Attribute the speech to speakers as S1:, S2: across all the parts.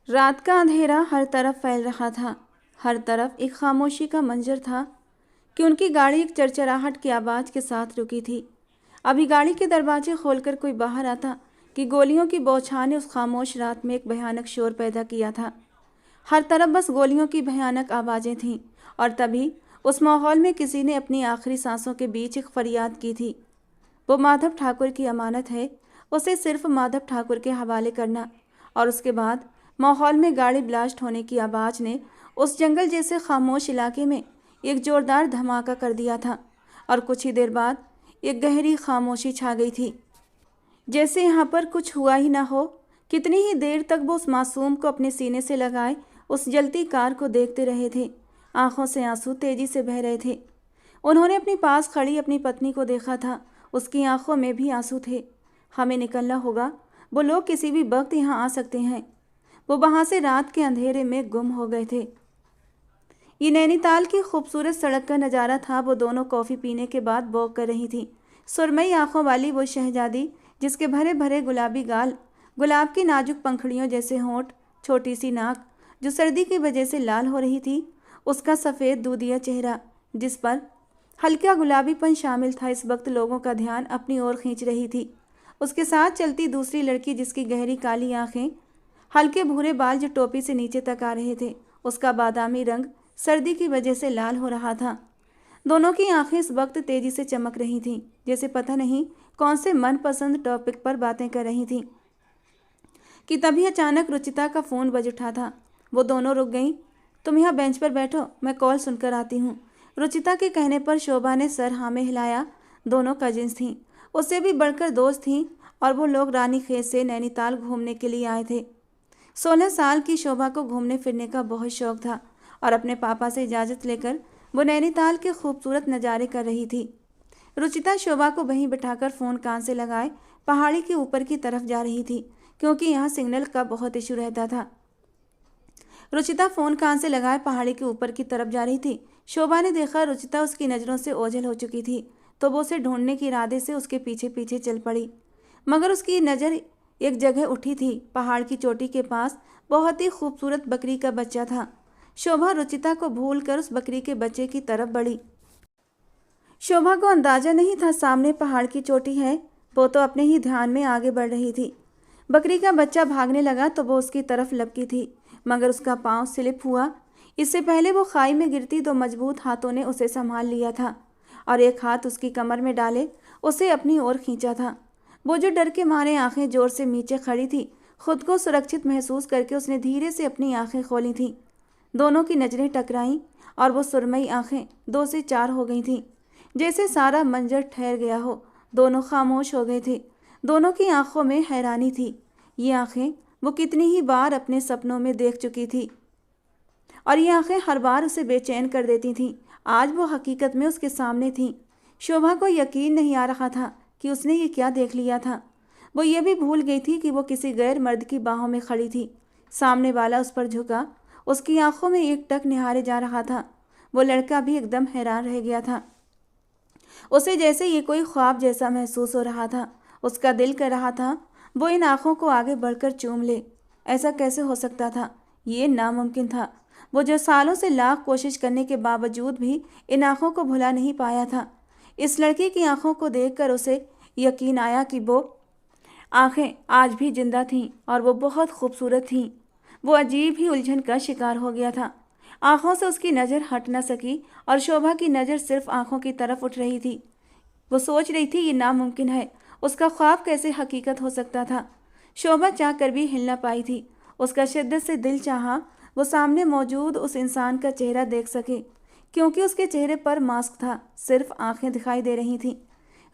S1: रात का अंधेरा हर तरफ फैल रहा था। हर तरफ एक खामोशी का मंजर था कि उनकी गाड़ी एक चरचराहट की आवाज़ के साथ रुकी थी। अभी गाड़ी के दरवाजे खोलकर कोई बाहर आता कि गोलियों की बौछार ने उस खामोश रात में एक भयानक शोर पैदा किया था। हर तरफ बस गोलियों की भयानक आवाज़ें थीं और तभी उस माहौल में किसी ने अपनी आखिरी सांसों के बीच एक फरियाद की थी। वो माधव ठाकुर की अमानत है, उसे सिर्फ माधव ठाकुर के हवाले करना। और उसके बाद माहौल में गाड़ी ब्लास्ट होने की आवाज़ ने उस जंगल जैसे खामोश इलाके में एक जोरदार धमाका कर दिया था और कुछ ही देर बाद एक गहरी खामोशी छा गई थी, जैसे यहाँ पर कुछ हुआ ही ना हो। कितनी ही देर तक वो उस मासूम को अपने सीने से लगाए उस जलती कार को देखते रहे थे। आंखों से आंसू तेजी से बह रहे थे। उन्होंने अपनी पास खड़ी अपनी पत्नी को देखा था, उसकी आंखों में भी आंसू थे। हमें निकलना होगा, वो लोग किसी भी वक्त यहाँ आ सकते हैं। वो वहाँ से रात के अंधेरे में गुम हो गए थे। ये नैनीताल की खूबसूरत सड़क का नज़ारा था। वो दोनों कॉफ़ी पीने के बाद वॉक कर रही थी। सुरमई आंखों वाली वो शहजादी, जिसके भरे भरे गुलाबी गाल, गुलाब की नाजुक पंखुड़ियों जैसे होंठ, छोटी सी नाक जो सर्दी की वजह से लाल हो रही थी, उसका सफ़ेद दूधिया चेहरा जिस पर हल्का गुलाबीपन शामिल था, इस वक्त लोगों का ध्यान अपनी ओर खींच रही थी। उसके साथ चलती दूसरी लड़की, जिसकी गहरी काली आंखें, हल्के भूरे बाल जो टोपी से नीचे तक आ रहे थे, उसका बादामी रंग सर्दी की वजह से लाल हो रहा था। दोनों की आंखें इस वक्त तेजी से चमक रही थीं, जैसे पता नहीं कौन से मनपसंद टॉपिक पर बातें कर रही थीं कि तभी अचानक रुचिता का फ़ोन बज उठा था। वो दोनों रुक गईं। तुम यहाँ बेंच पर बैठो, मैं कॉल सुनकर आती हूँ। रुचिता के कहने पर शोभा ने सर हाँ में हिलाया। दोनों कजिन्स थीं, उससे भी बढ़कर दोस्त थीं और वो लोग रानीखेत से नैनीताल घूमने के लिए आए थे। 16 साल की शोभा को घूमने फिरने का बहुत शौक था और अपने पापा से इजाज़त लेकर वो नैनीताल के खूबसूरत नज़ारे कर रही थी। रुचिता शोभा को वहीं बिठाकर फ़ोन कान से लगाए पहाड़ी के ऊपर की तरफ जा रही थी, क्योंकि यहाँ सिग्नल का बहुत इशू रहता था। रुचिता फ़ोन कान से लगाए पहाड़ी के ऊपर की तरफ जा रही थी। शोभा ने देखा रुचिता उसकी नज़रों से ओझल हो चुकी थी, तो वो उसे ढूंढने के इरादे से उसके पीछे पीछे चल पड़ी। मगर उसकी नज़र एक जगह उठी थी। पहाड़ की चोटी के पास बहुत ही खूबसूरत बकरी का बच्चा था। शोभा रुचिता को भूलकर उस बकरी के बच्चे की तरफ बढ़ी। शोभा को अंदाजा नहीं था सामने पहाड़ की चोटी है। वो तो अपने ही ध्यान में आगे बढ़ रही थी। बकरी का बच्चा भागने लगा तो वो उसकी तरफ लपकी थी, मगर उसका पांव स्लिप हुआ। इससे पहले वो खाई में गिरती तो मजबूत हाथों ने उसे संभाल लिया था और एक हाथ उसकी कमर में डाले उसे अपनी ओर खींचा था। वो जो डर के मारे आंखें जोर से नीचे खड़ी थी, खुद को सुरक्षित महसूस करके उसने धीरे से अपनी आंखें खोली थीं। दोनों की नज़रें टकराईं और वो सुरमई आंखें 2 से 4 हो गई थीं, जैसे सारा मंजर ठहर गया हो। दोनों खामोश हो गए थे। दोनों की आंखों में हैरानी थी। ये आंखें वो कितनी ही बार अपने सपनों में देख चुकी थी और ये आंखें हर बार उसे बेचैन कर देती थीं। आज वो हकीकत में उसके सामने थीं। शोभा को यकीन नहीं आ रहा था कि उसने ये क्या देख लिया था। वो ये भी भूल गई थी कि वो किसी गैर मर्द की बाहों में खड़ी थी। सामने वाला उस पर झुका, उसकी आंखों में एक टक निहारे जा रहा था। वो लड़का भी एकदम हैरान रह गया था। उसे जैसे ये कोई ख्वाब जैसा महसूस हो रहा था। उसका दिल कर रहा था वो इन आंखों को आगे बढ़कर चूम ले। ऐसा कैसे हो सकता था? ये नामुमकिन था। वो जो सालों से लाख कोशिश करने के बावजूद भी इन आंखों को भुला नहीं पाया था। इस लड़की की आंखों को देखकर उसे यकीन आया कि वो आंखें आज भी जिंदा थीं और वो बहुत खूबसूरत थीं। वो अजीब ही उलझन का शिकार हो गया था। आंखों से उसकी नज़र हट न सकी और शोभा की नज़र सिर्फ आंखों की तरफ उठ रही थी। वो सोच रही थी ये नामुमकिन है। उसका ख्वाब कैसे हकीकत हो सकता था? शोभा चाह कर भी हिल न पाई थी। उसका शिद्दत से दिल चाहा वो सामने मौजूद उस इंसान का चेहरा देख सके, क्योंकि उसके चेहरे पर मास्क था, सिर्फ आंखें दिखाई दे रही थीं।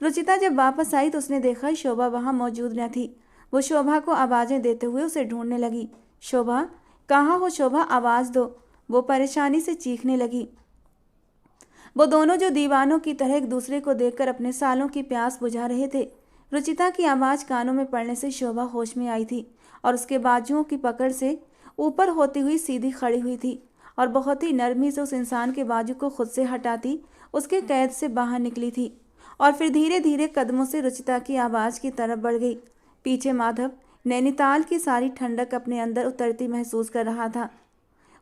S1: रुचिता जब वापस आई तो उसने देखा शोभा वहाँ मौजूद न थी। वो शोभा को आवाज़ें देते हुए उसे ढूंढने लगी। शोभा, कहाँ हो शोभा, आवाज़ दो। वो परेशानी से चीखने लगी। वो दोनों जो दीवानों की तरह एक दूसरे को देखकर अपने सालों की प्यास बुझा रहे थे। रुचिता की आवाज़ कानों में पड़ने से शोभा होश में आई थी और उसके बाजुओं की पकड़ से ऊपर होती हुई सीधी खड़ी हुई थी और बहुत ही नरमी से उस इंसान के बाजू को खुद से हटाती उसके कैद से बाहर निकली थी और फिर धीरे धीरे कदमों से रुचिता की आवाज़ की तरफ बढ़ गई। पीछे माधव नैनीताल की सारी ठंडक अपने अंदर उतरती महसूस कर रहा था।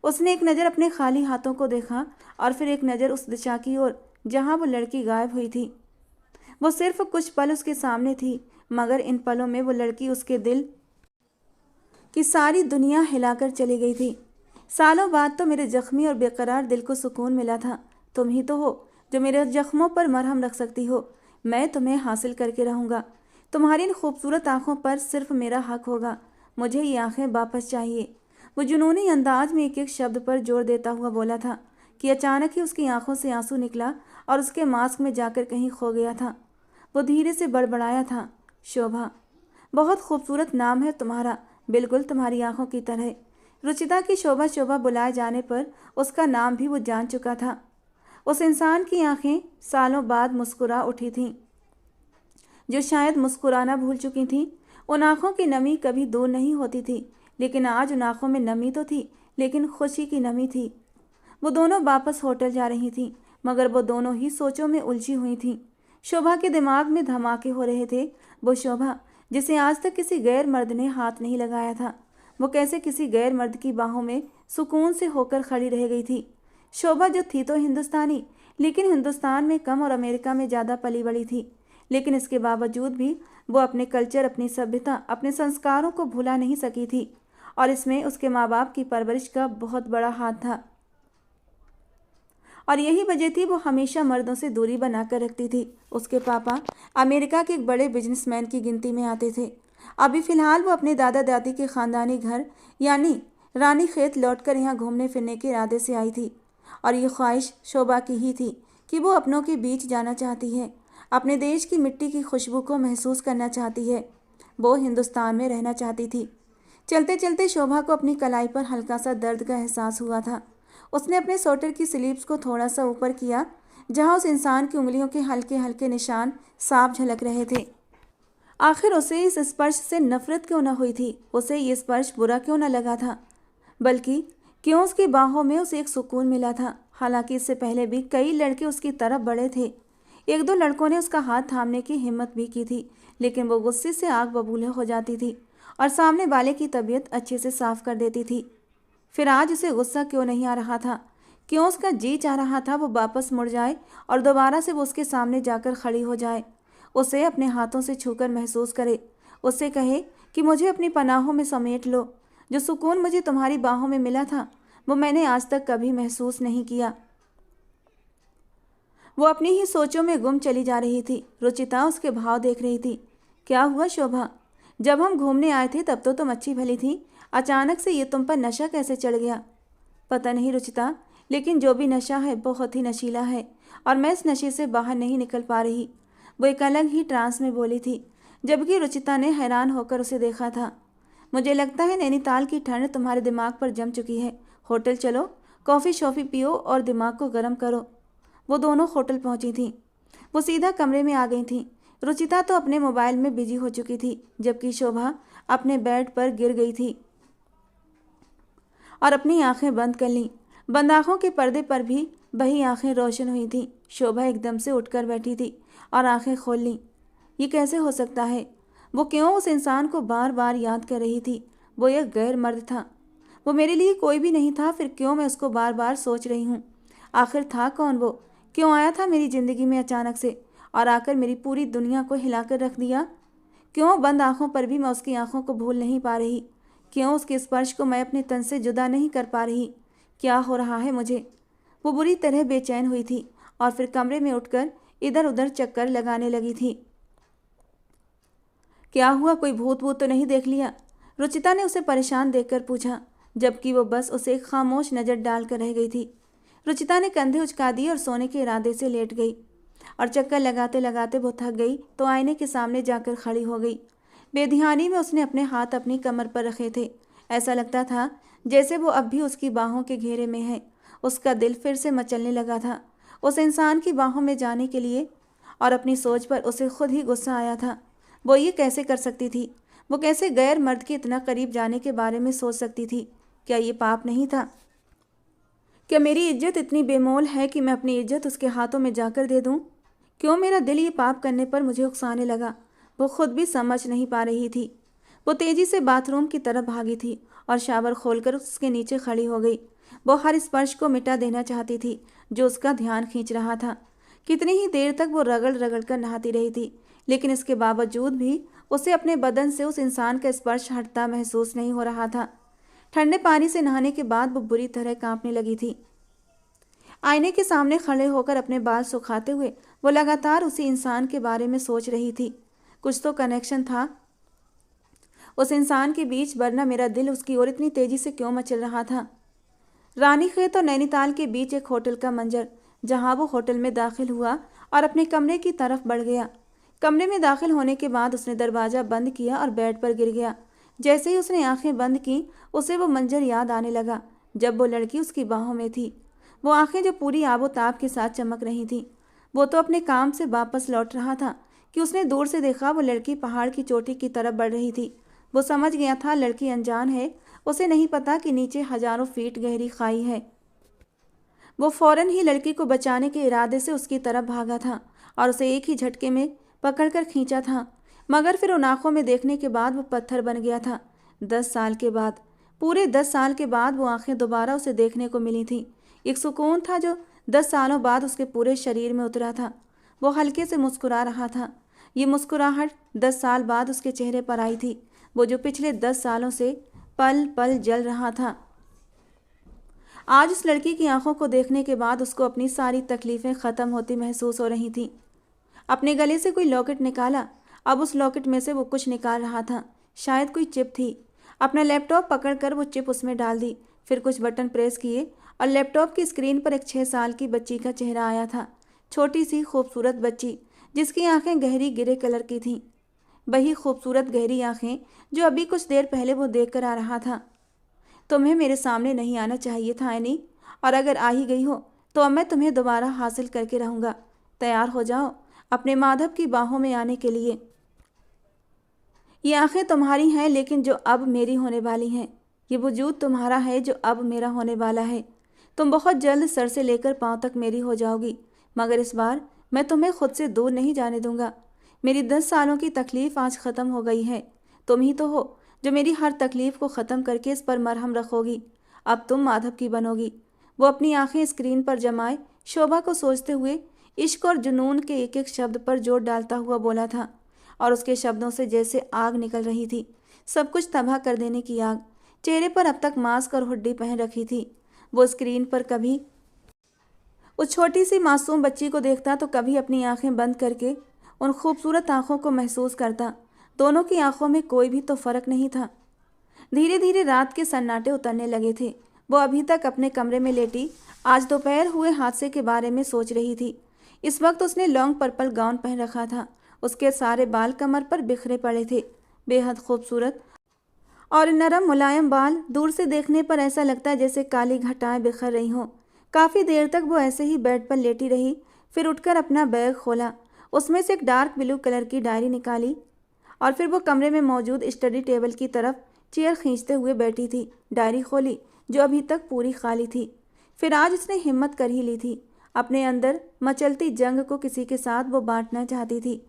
S1: उसने एक नज़र अपने खाली हाथों को देखा और फिर एक नज़र उस दिशा की ओर जहाँ वो लड़की गायब हुई थी। वो सिर्फ कुछ पल उसके सामने थी, मगर इन पलों में वो लड़की उसके दिल की सारी दुनिया हिलाकर चली गई थी। सालों बाद तो मेरे जख्मी और बेकरार दिल को सुकून मिला था। तुम ही तो हो जो मेरे जख्मों पर मरहम रख सकती हो। मैं तुम्हें हासिल करके रहूँगा। तुम्हारी इन खूबसूरत आंखों पर सिर्फ मेरा हक होगा। मुझे ये आंखें वापस चाहिए। वो जुनूनी अंदाज में एक एक शब्द पर जोर देता हुआ बोला था कि अचानक ही उसकी आंखों से आंसू निकला और उसके मास्क में जाकर कहीं खो गया था। वो धीरे से बड़बड़ाया था, शोभा, बहुत खूबसूरत नाम है तुम्हारा, बिल्कुल तुम्हारी आंखों की तरह। रुचिता की शोभा शोभा बुलाए जाने पर उसका नाम भी वो जान चुका था। उस इंसान की आंखें सालों बाद मुस्कुरा उठी थीं, जो शायद मुस्कुराना भूल चुकी थीं। उन आंखों की नमी कभी दूर नहीं होती थी, लेकिन आज उन आंखों में नमी तो थी, लेकिन खुशी की नमी थी। वो दोनों वापस होटल जा रही थीं, मगर वो दोनों ही सोचों में उलझी हुई थीं। शोभा के दिमाग में धमाके हो रहे थे। वो शोभा जिसे आज तक किसी गैर मर्द ने हाथ नहीं लगाया था, वो कैसे किसी गैर मर्द की बाहों में सुकून से होकर खड़ी रह गई थी। शोभा जो थी तो हिंदुस्तानी, लेकिन हिंदुस्तान में कम और अमेरिका में ज़्यादा पली बड़ी थी। लेकिन इसके बावजूद भी वो अपने कल्चर, अपनी सभ्यता, अपने संस्कारों को भुला नहीं सकी थी, और इसमें उसके माँ बाप की परवरिश का बहुत बड़ा हाथ था। और यही वजह थी वो हमेशा मर्दों से दूरी बनाकर रखती थी। उसके पापा अमेरिका के एक बड़े बिजनेसमैन की गिनती में आते थे। अभी फ़िलहाल वो अपने दादा दादी के ख़ानदानी घर यानी रानी खेत लौटकर यहाँ घूमने फिरने के इरादे से आई थी। और ये ख्वाहिश शोभा की ही थी कि वो अपनों के बीच जाना चाहती है, अपने देश की मिट्टी की खुशबू को महसूस करना चाहती है। वो हिंदुस्तान में रहना चाहती थी। चलते चलते शोभा को अपनी कलाई पर हल्का सा दर्द का एहसास हुआ था। उसने अपने स्वेटर की स्लीव्स को थोड़ा सा ऊपर किया, जहां उस इंसान की उंगलियों के हल्के हल्के निशान साफ झलक रहे थे। आखिर उसे इस स्पर्श से नफरत क्यों न हुई थी? उसे ये स्पर्श बुरा क्यों न लगा था? बल्कि क्यों उसकी बाहों में उसे एक सुकून मिला था। हालांकि इससे पहले भी कई लड़के उसकी तरफ बढ़े थे। एक दो लड़कों ने उसका हाथ थामने की हिम्मत भी की थी, लेकिन वो गुस्से से आग बबूले हो जाती थी और सामने वाले की तबीयत अच्छे से साफ कर देती थी। फिर आज उसे गुस्सा क्यों नहीं आ रहा था? क्यों उसका जी चाह रहा था वो वापस मुड़ जाए और दोबारा से वो उसके सामने जाकर खड़ी हो जाए, उसे अपने हाथों से छूकर महसूस करे, उससे कहे कि मुझे अपनी पनाहों में समेट लो। जो सुकून मुझे तुम्हारी बाहों में मिला था वो मैंने आज तक कभी महसूस नहीं किया। वो अपनी ही सोचों में गुम चली जा रही थी। रुचिता उसके भाव देख रही थी। क्या हुआ शोभा? जब हम घूमने आए थे तब तो तुम अच्छी भली थी, अचानक से ये तुम पर नशा कैसे चढ़ गया? पता नहीं रुचिता, लेकिन जो भी नशा है बहुत ही नशीला है और मैं इस नशे से बाहर नहीं निकल पा रही। वो एक अलग ही ट्रांस में बोली थी, जबकि रुचिता ने हैरान होकर उसे देखा था। मुझे लगता है नैनीताल की ठंड तुम्हारे दिमाग पर जम चुकी है। होटल चलो, कॉफ़ी शॉफ़ी पियो और दिमाग को गर्म करो। वो दोनों होटल पहुंची थीं। वो सीधा कमरे में आ गई थीं। रुचिता तो अपने मोबाइल में बिजी हो चुकी थी, जबकि शोभा अपने बेड पर गिर गई थी और अपनी आंखें बंद कर लीं। बंद आंखों के पर्दे पर भी वही आंखें रोशन हुई थीं। शोभा एकदम से उठकर बैठी थी और आंखें खोल लीं। ये कैसे हो सकता है? वो क्यों उस इंसान को बार बार याद कर रही थी? वो एक गैर मर्द था। वो मेरे लिए कोई भी नहीं था, फिर क्यों मैं उसको बार बार सोच रही हूँ? आखिर था कौन वो? क्यों आया था मेरी ज़िंदगी में अचानक से और आकर मेरी पूरी दुनिया को हिलाकर रख दिया? क्यों बंद आंखों पर भी मैं उसकी आंखों को भूल नहीं पा रही? क्यों उसके स्पर्श को मैं अपने तन से जुदा नहीं कर पा रही? क्या हो रहा है मुझे? वो बुरी तरह बेचैन हुई थी और फिर कमरे में उठकर इधर उधर चक्कर लगाने लगी थी। क्या हुआ, कोई भूत वूत तो नहीं देख लिया? रुचिता ने उसे परेशान देखकर पूछा, जबकि वो बस उसे एक खामोश नज़र डालकर रह गई थी। रुचिता ने कंधे उचका दिए और सोने के इरादे से लेट गई और चक्कर लगाते लगाते वो थक गई तो आईने के सामने जाकर खड़ी हो गई। बेध्यानी में उसने अपने हाथ अपनी कमर पर रखे थे। ऐसा लगता था जैसे वो अब भी उसकी बाहों के घेरे में है। उसका दिल फिर से मचलने लगा था उस इंसान की बाहों में जाने के लिए, और अपनी सोच पर उसे खुद ही गुस्सा आया था। वो ये कैसे कर सकती थी? वो कैसे गैर मर्द के इतना करीब जाने के बारे में सोच सकती थी? क्या ये पाप नहीं था? क्या मेरी इज्जत इतनी बेमोल है कि मैं अपनी इज्जत उसके हाथों में जाकर दे दूं? क्यों मेरा दिल ये पाप करने पर मुझे उकसाने लगा? वो खुद भी समझ नहीं पा रही थी। वो तेजी से बाथरूम की तरफ भागी थी और शावर खोलकर उसके नीचे खड़ी हो गई। वो हर स्पर्श को मिटा देना चाहती थी जो उसका ध्यान खींच रहा था। कितनी ही देर तक वो रगड़ रगड़ कर नहाती रही थी, लेकिन इसके बावजूद भी उसे अपने बदन से उस इंसान का स्पर्श हटता महसूस नहीं हो रहा था। ठंडे पानी से नहाने के बाद वो बुरी तरह कांपने लगी थी। आईने के सामने खड़े होकर अपने बाल सुखाते हुए वो लगातार उसी इंसान के बारे में सोच रही थी। कुछ तो कनेक्शन था उस इंसान के बीच, वरना मेरा दिल उसकी ओर इतनी तेजी से क्यों मचल रहा था। रानीखेत और नैनीताल के बीच एक होटल का मंजर, जहां वो होटल में दाखिल हुआ और अपने कमरे की तरफ बढ़ गया। कमरे में दाखिल होने के बाद उसने दरवाज़ा बंद किया और बेड पर गिर गया। जैसे ही उसने आंखें बंद की, उसे वो मंजर याद आने लगा जब वो लड़की उसकी बाहों में थी। वो आंखें जो पूरी आबोताब के साथ चमक रही थीं। वो तो अपने काम से वापस लौट रहा था कि उसने दूर से देखा वो लड़की पहाड़ की चोटी की तरफ बढ़ रही थी। वो समझ गया था लड़की अनजान है, उसे नहीं पता कि नीचे हजारों फीट गहरी खाई है। वो फौरन ही लड़की को बचाने के इरादे से उसकी तरफ भागा था और उसे एक ही झटके में पकड़कर खींचा था, मगर फिर उन आंखों में देखने के बाद वो पत्थर बन गया था। 10 साल के बाद, पूरे 10 साल के बाद वो आंखें दोबारा उसे देखने को मिली थी। एक सुकून था जो 10 सालों बाद उसके पूरे शरीर में उतरा था। वो हल्के से मुस्कुरा रहा था। ये मुस्कुराहट 10 साल बाद उसके चेहरे पर आई थी, वो जो पिछले 10 सालों से पल पल जल रहा था। आज उस लड़की की आंखों को देखने के बाद उसको अपनी सारी तकलीफ़ें ख़त्म होती महसूस हो रही थीं। अपने गले से कोई लॉकेट निकाला। अब उस लॉकेट में से वो कुछ निकाल रहा था, शायद कोई चिप थी। अपना लैपटॉप पकड़कर वो चिप उसमें डाल दी, फिर कुछ बटन प्रेस किए और लैपटॉप की स्क्रीन पर एक 6 साल की बच्ची का चेहरा आया था। छोटी सी खूबसूरत बच्ची जिसकी आंखें गहरी ग्रे कलर की थीं। वही खूबसूरत गहरी आंखें जो अभी कुछ देर पहले वो देख कर आ रहा था। तुम्हें मेरे सामने नहीं आना चाहिए था एनी, और अगर आ ही गई हो तो अब मैं तुम्हें दोबारा हासिल करके रहूँगा। तैयार हो जाओ अपने माधव की बाहों में आने के लिए। ये आंखें तुम्हारी हैं, लेकिन जो अब मेरी होने वाली हैं। ये वजूद तुम्हारा है जो अब मेरा होने वाला है। तुम बहुत जल्द सर से लेकर पांव तक मेरी हो जाओगी, मगर इस बार मैं तुम्हें खुद से दूर नहीं जाने दूंगा। मेरी 10 सालों की तकलीफ़ आज ख़त्म हो गई है। तुम ही तो हो जो मेरी हर तकलीफ़ को ख़त्म करके इस पर मरहम रखोगी। अब तुम माधव की बनोगी। वो अपनी आंखें स्क्रीन पर जमाए शोभा को सोचते हुए इश्क और जुनून के एक एक शब्द पर जोर डालता हुआ बोला था, और उसके शब्दों से जैसे आग निकल रही थी, सब कुछ तबाह कर देने की आग। चेहरे पर अब तक मास्क और हुड्डी पहन रखी थी। वो स्क्रीन पर कभी उस छोटी सी मासूम बच्ची को देखता तो कभी अपनी आंखें बंद करके उन खूबसूरत आंखों को महसूस करता। दोनों की आंखों में कोई भी तो फर्क नहीं था। धीरे धीरे रात के सन्नाटे उतरने लगे थे। वो अभी तक अपने कमरे में लेटी आज दोपहर हुए हादसे के बारे में सोच रही थी। इस वक्त उसने लॉन्ग पर्पल गाउन पहन रखा था। उसके सारे बाल कमर पर बिखरे पड़े थे, बेहद खूबसूरत और नरम मुलायम बाल। दूर से देखने पर ऐसा लगता है जैसे काली घटाएं बिखर रही हों। काफ़ी देर तक वो ऐसे ही बेड पर लेटी रही, फिर उठकर अपना बैग खोला, उसमें से एक डार्क ब्लू कलर की डायरी निकाली और फिर वो कमरे में मौजूद स्टडी टेबल की तरफ चेयर खींचते हुए बैठी थी। डायरी खोली जो अभी तक पूरी खाली थी। फिर आज उसने हिम्मत कर ही ली थी। अपने अंदर मचलती जंग को किसी के साथ वो बांटना चाहती थी।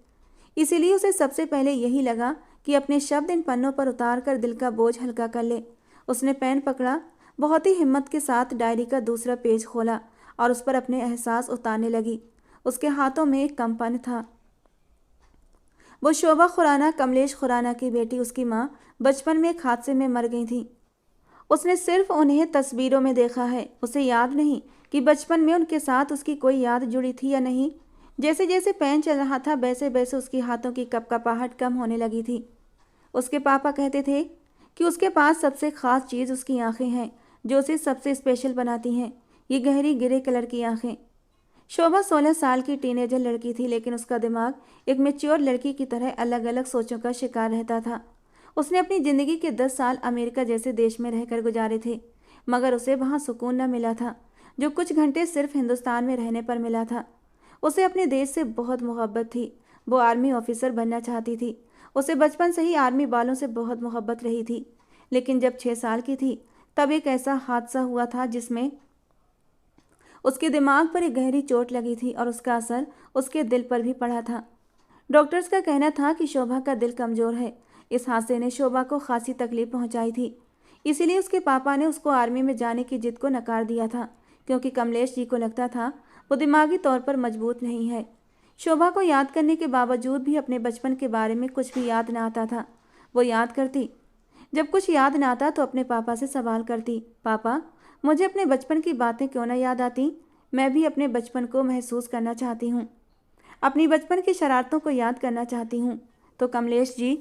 S1: इसीलिए उसे सबसे पहले यही लगा कि अपने शब्द इन पन्नों पर उतार कर दिल का बोझ हल्का कर ले। उसने पेन पकड़ा, बहुत ही हिम्मत के साथ डायरी का दूसरा पेज खोला और उस पर अपने एहसास उतारने लगी। उसके हाथों में एक कंपन था। वो शोभा खुराना, कमलेश खुराना की बेटी, उसकी माँ बचपन में एक हादसे में मर गई थी। उसने सिर्फ उन्हें तस्वीरों में देखा है। उसे याद नहीं कि बचपन में उनके साथ उसकी कोई याद जुड़ी थी या नहीं। जैसे जैसे पेन चल रहा था वैसे वैसे उसकी हाथों की कपकपाहट कम होने लगी थी। उसके पापा कहते थे कि उसके पास सबसे ख़ास चीज़ उसकी आंखें हैं, जो उसे सबसे स्पेशल बनाती हैं। ये गहरी ग्रे कलर की आंखें। शोभा 16 साल की टीनेजर लड़की थी, लेकिन उसका दिमाग एक मैच्योर लड़की की तरह अलग अलग सोचों का शिकार रहता था। उसने अपनी ज़िंदगी के 10 साल अमेरिका जैसे देश में रहकर गुजारे थे, मगर उसे वहाँ सुकून न मिला था जो कुछ घंटे सिर्फ हिंदुस्तान में रहने पर मिला था। उसे अपने देश से बहुत मोहब्बत थी। वो आर्मी ऑफिसर बनना चाहती थी। उसे बचपन से ही आर्मी वालों से बहुत मोहब्बत रही थी। लेकिन जब 6 साल की थी तब एक ऐसा हादसा हुआ था जिसमें उसके दिमाग पर एक गहरी चोट लगी थी और उसका असर उसके दिल पर भी पड़ा था। डॉक्टर्स का कहना था कि शोभा का दिल कमज़ोर है, इस हादसे ने शोभा को खासी तकलीफ पहुंचाई थी। इसीलिए उसके पापा ने उसको आर्मी में जाने की जिद को नकार दिया था, क्योंकि कमलेश जी को लगता था वो दिमागी तौर पर मजबूत नहीं है। शोभा को याद करने के बावजूद भी अपने बचपन के बारे में कुछ भी याद न आता था। वो याद करती, जब कुछ याद न आता तो अपने पापा से सवाल करती, पापा मुझे अपने बचपन की बातें क्यों न याद आती? मैं भी अपने बचपन को महसूस करना चाहती हूँ, अपनी बचपन की शरारतों को याद करना चाहती हूँ। तो कमलेश जी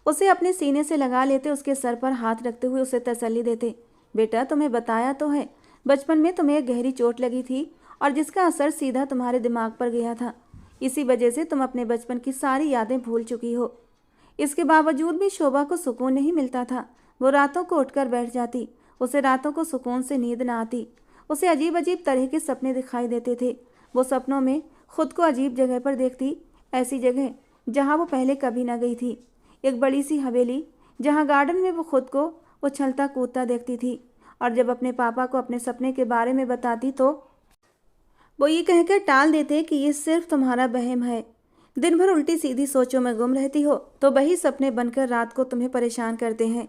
S1: उसे अपने सीने से लगा लेते, उसके सर पर हाथ रखते हुए उसे तसल्ली देते, बेटा तुम्हें बताया तो है, बचपन में तुम्हें एक गहरी चोट लगी थी और जिसका असर सीधा तुम्हारे दिमाग पर गया था। इसी वजह से तुम अपने बचपन की सारी यादें भूल चुकी हो। इसके बावजूद भी शोभा को सुकून नहीं मिलता था। वो रातों को उठकर बैठ जाती, उसे रातों को सुकून से नींद न आती। उसे अजीब अजीब तरह के सपने दिखाई देते थे। वो सपनों में खुद को अजीब जगह पर देखती, ऐसी जगह जहाँ वो पहले कभी न गई थी। एक बड़ी सी हवेली जहाँ गार्डन में वो खुद को उछलता कूदता देखती थी। और जब अपने पापा को अपने सपने के बारे में बताती तो वो ये कहकर टाल देते कि ये सिर्फ तुम्हारा वहम है। दिन भर उल्टी सीधी सोचों में गुम रहती हो तो वही सपने बनकर रात को तुम्हें परेशान करते हैं।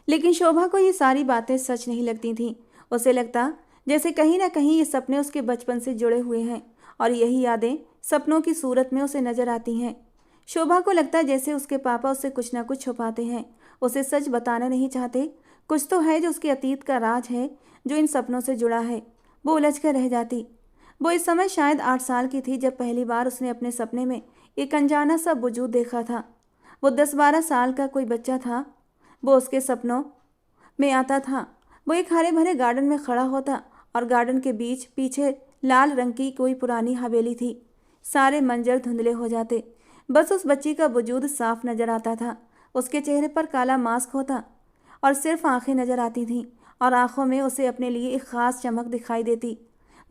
S1: लेकिन शोभा को ये सारी बातें सच नहीं लगती थीं। उसे लगता जैसे कहीं ना कहीं ये सपने उसके बचपन से जुड़े हुए हैं और यही यादें सपनों की सूरत में उसे नजर आती हैं। शोभा को लगता जैसे उसके पापा उससे कुछ ना कुछ छुपाते हैं, उसे सच बताना नहीं चाहते। कुछ तो है जो उसके अतीत का राज है, जो इन सपनों से जुड़ा है। वो उलझ कर रह जाती। वो इस समय शायद 8 साल की थी जब पहली बार उसने अपने सपने में एक अनजाना सा वजूद देखा था। वो 10-12 साल का कोई बच्चा था। वो उसके सपनों में आता था। वो एक हरे भरे गार्डन में खड़ा होता और गार्डन के बीच पीछे लाल रंग की कोई पुरानी हवेली थी। सारे मंजर धुंधले हो जाते, बस उस बच्ची का वजूद साफ नजर आता था। उसके चेहरे पर काला मास्क होता और सिर्फ आंखें नजर आती थीं और आंखों में उसे अपने लिए एक खास चमक दिखाई देती।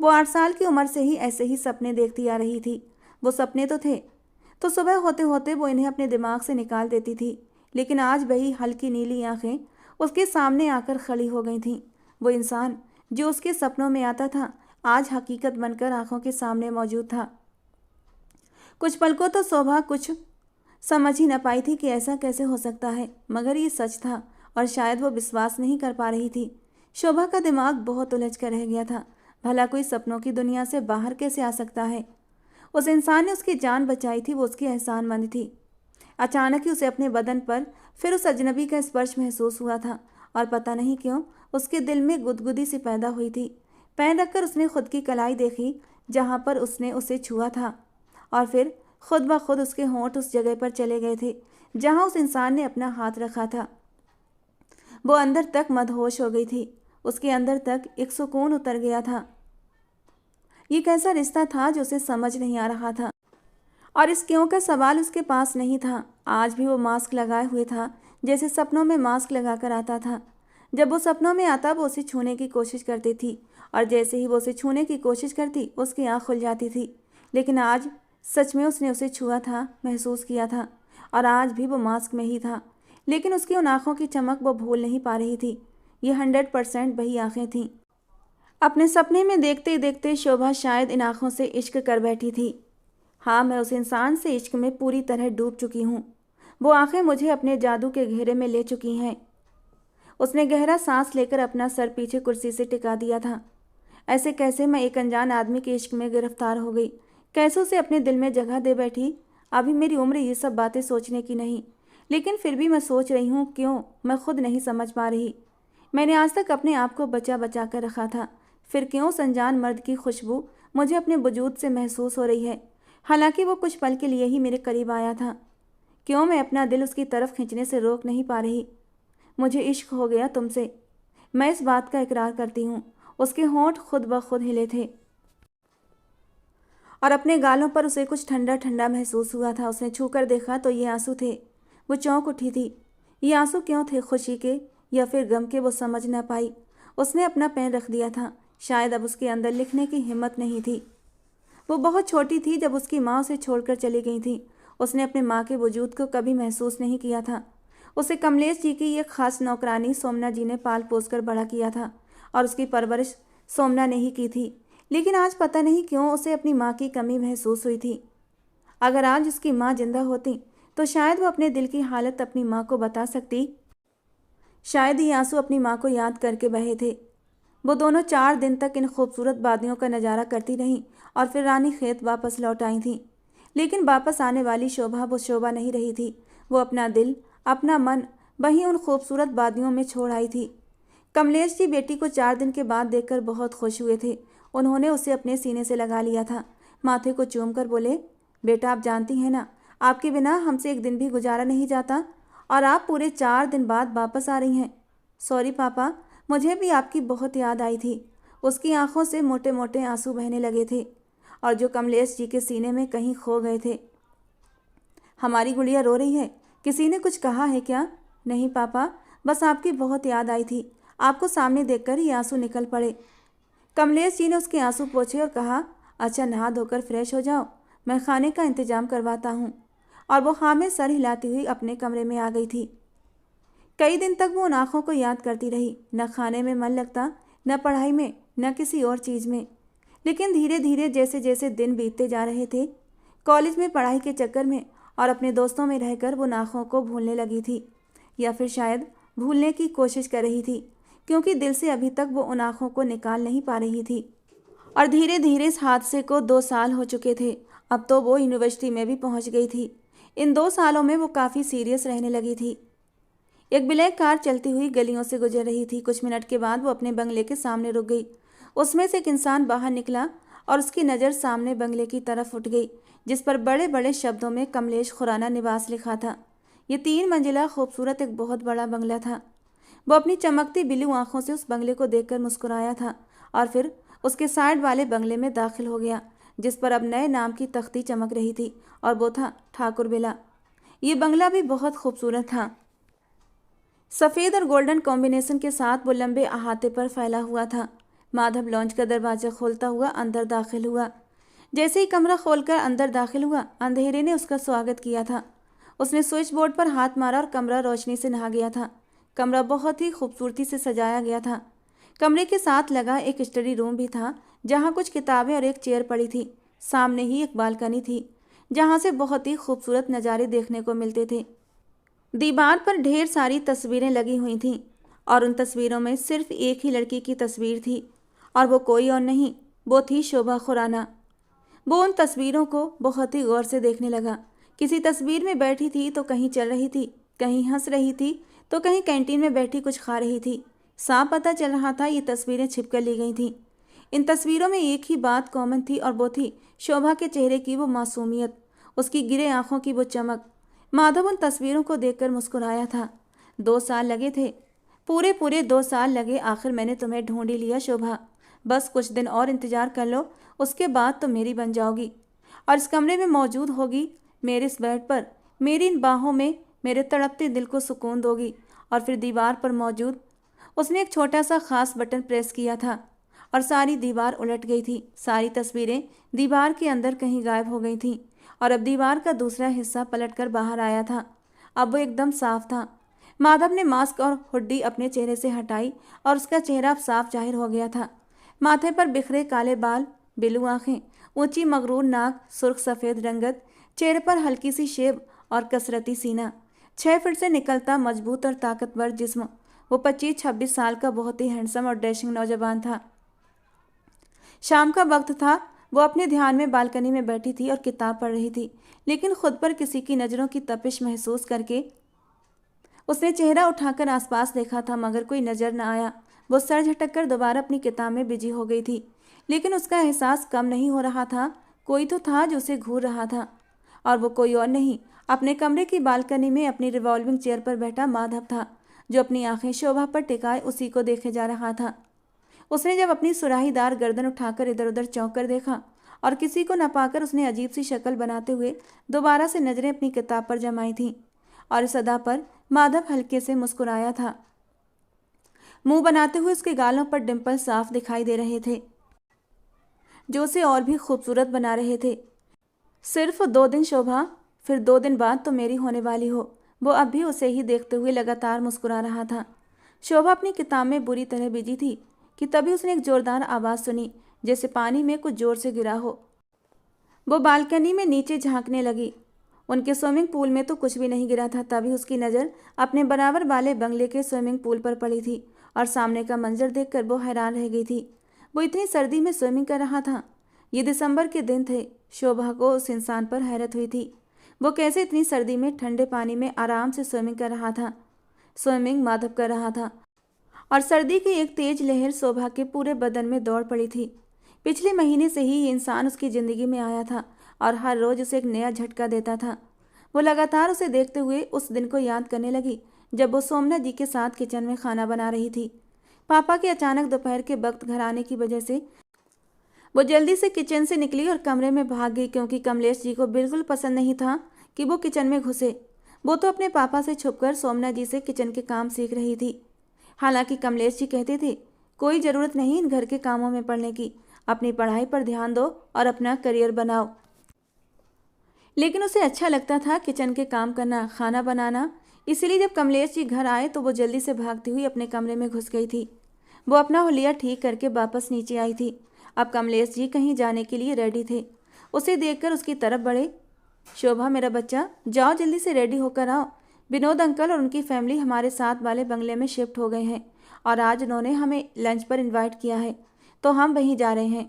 S1: वो 8 साल की उम्र से ही ऐसे ही सपने देखती आ रही थी। वो सपने तो थे, तो सुबह होते होते वो इन्हें अपने दिमाग से निकाल देती थी। लेकिन आज वही हल्की नीली आंखें उसके सामने आकर खड़ी हो गई थीं। वो इंसान जो उसके सपनों में आता था आज हकीकत बनकर आंखों के सामने मौजूद था। कुछ पलकों तो शोभा कुछ समझ ही न पाई थी कि ऐसा कैसे हो सकता है, मगर ये सच था और शायद वो विश्वास नहीं कर पा रही थी। शोभा का दिमाग बहुत उलझ कर रह गया था। भला कोई सपनों की दुनिया से बाहर कैसे आ सकता है? उस इंसान ने उसकी जान बचाई थी, वो उसकी एहसानमंद थी। अचानक ही उसे अपने बदन पर फिर उस अजनबी का स्पर्श महसूस हुआ था और पता नहीं क्यों उसके दिल में गुदगुदी सी पैदा हुई थी। पैर रखकर उसने खुद की कलाई देखी जहाँ पर उसने उसे छुआ था और फिर खुद ब खुद उसके होंठ उस जगह पर चले गए थे जहाँ उस इंसान ने अपना हाथ रखा था। वो अंदर तक मदहोश हो गई थी। उसके अंदर तक एक सुकून उतर गया था। ये कैसा रिश्ता था जो उसे समझ नहीं आ रहा था और इस क्यों का सवाल उसके पास नहीं था। आज भी वो मास्क लगाए हुए था, जैसे सपनों में मास्क लगाकर आता था। जब वो सपनों में आता वो उसे छूने की कोशिश करती थी और जैसे ही वो उसे छूने की कोशिश करती उसकी आँख खुल जाती थी। लेकिन आज सच में उसने उसे छुआ था, महसूस किया था और आज भी वो मास्क में ही था। लेकिन उसकी उन आँखों की चमक वो भूल नहीं पा रही थी। ये 100% वही आँखें थीं। अपने सपने में देखते देखते शोभा शायद इन आँखों से इश्क कर बैठी थी। हाँ, मैं उस इंसान से इश्क में पूरी तरह डूब चुकी हूँ। वो आँखें मुझे अपने जादू के घेरे में ले चुकी हैं। उसने गहरा सांस लेकर अपना सर पीछे कुर्सी से टिका दिया था। ऐसे कैसे मैं एक अनजान आदमी के इश्क में गिरफ्तार हो गई? कैसे उसे अपने दिल में जगह दे बैठी? अभी मेरी उम्र ये सब बातें सोचने की नहीं, लेकिन फिर भी मैं सोच रही हूँ। क्यों? मैं खुद नहीं समझ पा रही। मैंने आज तक अपने आप को बचा बचा कर रखा था, फिर क्यों उस अनजान मर्द की खुशबू मुझे अपने वजूद से महसूस हो रही है, हालांकि वो कुछ पल के लिए ही मेरे करीब आया था। क्यों मैं अपना दिल उसकी तरफ खींचने से रोक नहीं पा रही? मुझे इश्क हो गया तुमसे, मैं इस बात का इकरार करती हूँ। उसके होंठ खुद ब खुद हिले थे और अपने गालों पर उसे कुछ ठंडा ठंडा महसूस हुआ था। उसने छूकर देखा तो ये आंसू थे। वो चौंक उठी थी। ये आंसू क्यों थे, खुशी के या फिर गम के? वो समझ न पाई। उसने अपना पेन रख दिया था। शायद अब उसके अंदर लिखने की हिम्मत नहीं थी। वो बहुत छोटी थी जब उसकी माँ उसे छोड़कर चली गई थी। उसने अपने माँ के वजूद को कभी महसूस नहीं किया था। उसे कमलेश जी की एक खास नौकरानी सोमना जी ने पाल पोस कर बड़ा किया था और उसकी परवरिश सोमना ने ही की थी। लेकिन आज पता नहीं क्यों उसे अपनी माँ की कमी महसूस हुई थी। अगर आज उसकी माँ जिंदा होती तो शायद वो अपने दिल की हालत अपनी माँ को बता सकती। शायद ये आंसू अपनी माँ को याद करके बहे थे। वो दोनों 4 दिन तक इन खूबसूरत वादियों का नज़ारा करती रहीं और फिर रानी खेत वापस लौट आई थीं। लेकिन वापस आने वाली शोभा वो शोभा नहीं रही थी। वो अपना दिल, अपना मन वहीं उन खूबसूरत वादियों में छोड़ आई थी। कमलेश जी बेटी को 4 दिन के बाद देखकर बहुत खुश हुए थे। उन्होंने उसे अपने सीने से लगा लिया था। माथे को चूम कर बोले, बेटा आप जानती हैं ना, आपके बिना हमसे एक दिन भी गुजारा नहीं जाता और आप पूरे 4 दिन बाद वापस आ रही हैं। सॉरी पापा, मुझे भी आपकी बहुत याद आई थी। उसकी आंखों से मोटे मोटे आंसू बहने लगे थे और जो कमलेश जी के सीने में कहीं खो गए थे। हमारी गुड़िया रो रही है, किसी ने कुछ कहा है क्या? नहीं पापा, बस आपकी बहुत याद आई थी। आपको सामने देखकर ये आंसू निकल पड़े। कमलेश जी ने उसके आंसू पोंछे और कहा, अच्छा नहा धोकर फ्रेश हो जाओ, मैं खाने का इंतजाम करवाता हूँ। और वो हाँ में सर हिलाती हुई अपने कमरे में आ गई थी। कई दिन तक वो उन आँखों को याद करती रही। न खाने में मन लगता, न पढ़ाई में, न किसी और चीज़ में। लेकिन धीरे धीरे जैसे जैसे दिन बीतते जा रहे थे, कॉलेज में पढ़ाई के चक्कर में और अपने दोस्तों में रहकर वो उन आँखों को भूलने लगी थी, या फिर शायद भूलने की कोशिश कर रही थी, क्योंकि दिल से अभी तक वो उन आँखों को निकाल नहीं पा रही थी। और धीरे धीरे इस हादसे को 2 साल हो चुके थे। अब तो वो यूनिवर्सिटी में भी पहुंच गई थी। इन 2 सालों में वो काफ़ी सीरियस रहने लगी थी। एक ब्लैक कार चलती हुई गलियों से गुजर रही थी। कुछ मिनट के बाद वो अपने बंगले के सामने रुक गई। उसमें से एक इंसान बाहर निकला और उसकी नज़र सामने बंगले की तरफ उठ गई, जिस पर बड़े बड़े शब्दों में कमलेश खुराना निवास लिखा था। ये 3 मंजिला खूबसूरत एक बहुत बड़ा बंगला था। वो अपनी चमकती बिल्लू आंखों से उस बंगले को देखकर मुस्कुराया था और फिर उसके साइड वाले बंगले में दाखिल हो गया, जिस पर अब नए नाम की तख्ती चमक रही थी और वो था ठाकुर बिला। ये बंगला भी बहुत खूबसूरत था। सफ़ेद और गोल्डन कॉम्बिनेशन के साथ वो लंबे अहाते पर फैला हुआ था। माधव लॉन्च का दरवाज़ा खोलता हुआ अंदर दाखिल हुआ। जैसे ही कमरा खोलकर अंदर दाखिल हुआ, अंधेरे ने उसका स्वागत किया था। उसने स्विच बोर्ड पर हाथ मारा और कमरा रोशनी से नहा गया था। कमरा बहुत ही खूबसूरती से सजाया गया था। कमरे के साथ लगा एक स्टडी रूम भी था, जहाँ कुछ किताबें और एक चेयर पड़ी थी। सामने ही एक बालकनी थी, जहाँ से बहुत ही खूबसूरत नज़ारे देखने को मिलते थे। दीवार पर ढेर सारी तस्वीरें लगी हुई थीं और उन तस्वीरों में सिर्फ एक ही लड़की की तस्वीर थी और वो कोई और नहीं, वो थी शोभा खुराना। वो उन तस्वीरों को बहुत ही गौर से देखने लगा। किसी तस्वीर में बैठी थी तो कहीं चल रही थी, कहीं हंस रही थी तो कहीं कैंटीन में बैठी कुछ खा रही थी। साफ पता चल रहा था ये तस्वीरें छिपकर ली गई थीं। इन तस्वीरों में एक ही बात कॉमन थी और वो थी शोभा के चेहरे की वो मासूमियत, उसकी गिरे आंखों की वो चमक। माधव उन तस्वीरों को देखकर मुस्कुराया था। 2 साल लगे थे, पूरे पूरे 2 साल लगे। आखिर मैंने तुम्हें ढूंढ ही लिया शोभा। बस कुछ दिन और इंतजार कर लो, उसके बाद तो मेरी बन जाओगी और इस कमरे में मौजूद होगी, मेरे इस बेड पर, मेरी इन बाहों में मेरे तड़पते दिल को सुकून दोगी। और फिर दीवार पर मौजूद, उसने एक छोटा सा खास बटन प्रेस किया था और सारी दीवार उलट गई थी। सारी तस्वीरें दीवार के अंदर कहीं गायब हो गई थीं और अब दीवार का दूसरा हिस्सा पलटकर बाहर आया था। अब वो एकदम साफ था। माधव ने मास्क और हुड्डी अपने चेहरे से हटाई और उसका चेहरा अब साफ जाहिर हो गया था। माथे पर बिखरे काले बाल, बिलू आंखें, ऊंची मगरूर नाक, सुर्ख सफ़ेद रंगत, चेहरे पर हल्की सी शेब और कसरती सीना, 6 फीट से निकलता मजबूत और ताकतवर जिस्म। वो 25-26 साल का बहुत ही हैंडसम और डैशिंग नौजवान था। शाम का वक्त था। वो अपने ध्यान में बालकनी में बैठी थी और किताब पढ़ रही थी, लेकिन खुद पर किसी की नज़रों की तपिश महसूस करके उसने चेहरा उठाकर आसपास देखा था, मगर कोई नज़र न आया। वो सर झटककर दोबारा अपनी किताब में बिजी हो गई थी, लेकिन उसका एहसास कम नहीं हो रहा था। कोई तो था जो उसे घूर रहा था और वो कोई और नहीं, अपने कमरे की बालकनी में अपनी रिवॉल्विंग चेयर पर बैठा माधव था, जो अपनी आंखें शोभा पर टिकाए उसी को देखे जा रहा था। उसने जब अपनी सुराहीदार गर्दन उठाकर इधर उधर चौंक कर देखा और किसी को न पाकर उसने अजीब सी शक्ल बनाते हुए दोबारा से नजरें अपनी किताब पर जमाई थीं और इस अदा पर माधव हल्के से मुस्कुराया था। मुंह बनाते हुए उसके गालों पर डिंपल साफ दिखाई दे रहे थे, जो उसे और भी खूबसूरत बना रहे थे। सिर्फ 2 दिन शोभा, फिर 2 दिन बाद तो मेरी होने वाली हो। वो अब भी उसे ही देखते हुए लगातार मुस्कुरा रहा था। शोभा अपनी किताब में बुरी तरह बिजी थी कि तभी उसने एक जोरदार आवाज़ सुनी, जैसे पानी में कुछ जोर से गिरा हो। वो बालकनी में नीचे झांकने लगी। उनके स्विमिंग पूल में तो कुछ भी नहीं गिरा था, तभी उसकी नज़र अपने बराबर वाले बंगले के स्विमिंग पूल पर पड़ी थी और सामने का मंजर देखकर वो हैरान रह गई थी। वो इतनी सर्दी में स्विमिंग कर रहा था। ये दिसंबर के दिन थे। शोभा को उस इंसान पर हैरत हुई थी। वो कैसे इतनी सर्दी में ठंडे पानी में आराम से स्विमिंग कर रहा था। स्विमिंग माधव कर रहा था और सर्दी की एक तेज लहर शोभा के पूरे बदन में दौड़ पड़ी थी। पिछले महीने से ही ये इंसान उसकी ज़िंदगी में आया था और हर रोज़ उसे एक नया झटका देता था। वो लगातार उसे देखते हुए उस दिन को याद करने लगी जब वो सोमनाथ जी के साथ किचन में खाना बना रही थी। पापा के अचानक दोपहर के वक्त घर आने की वजह से वो जल्दी से किचन से निकली और कमरे में भाग गई, क्योंकि कमलेश जी को बिल्कुल पसंद नहीं था कि वो किचन में घुसे। वो तो अपने पापा से छुपकर सोमनाथ जी से किचन के काम सीख रही थी। हालांकि कमलेश जी कहते थे, कोई ज़रूरत नहीं इन घर के कामों में पड़ने की, अपनी पढ़ाई पर ध्यान दो और अपना करियर बनाओ। लेकिन उसे अच्छा लगता था किचन के काम करना, खाना बनाना। इसीलिए जब कमलेश जी घर आए तो वो जल्दी से भागती हुई अपने कमरे में घुस गई थी। वो अपना हुलिया ठीक करके वापस नीचे आई थी। अब कमलेश जी कहीं जाने के लिए रेडी थे। उसे देखकर उसकी तरफ बढ़े। शोभा मेरा बच्चा, जाओ जल्दी से रेडी होकर आओ। विनोद अंकल और उनकी फैमिली हमारे साथ वाले बंगले में शिफ्ट हो गए हैं और आज उन्होंने हमें लंच पर इनवाइट किया है, तो हम वहीं जा रहे हैं।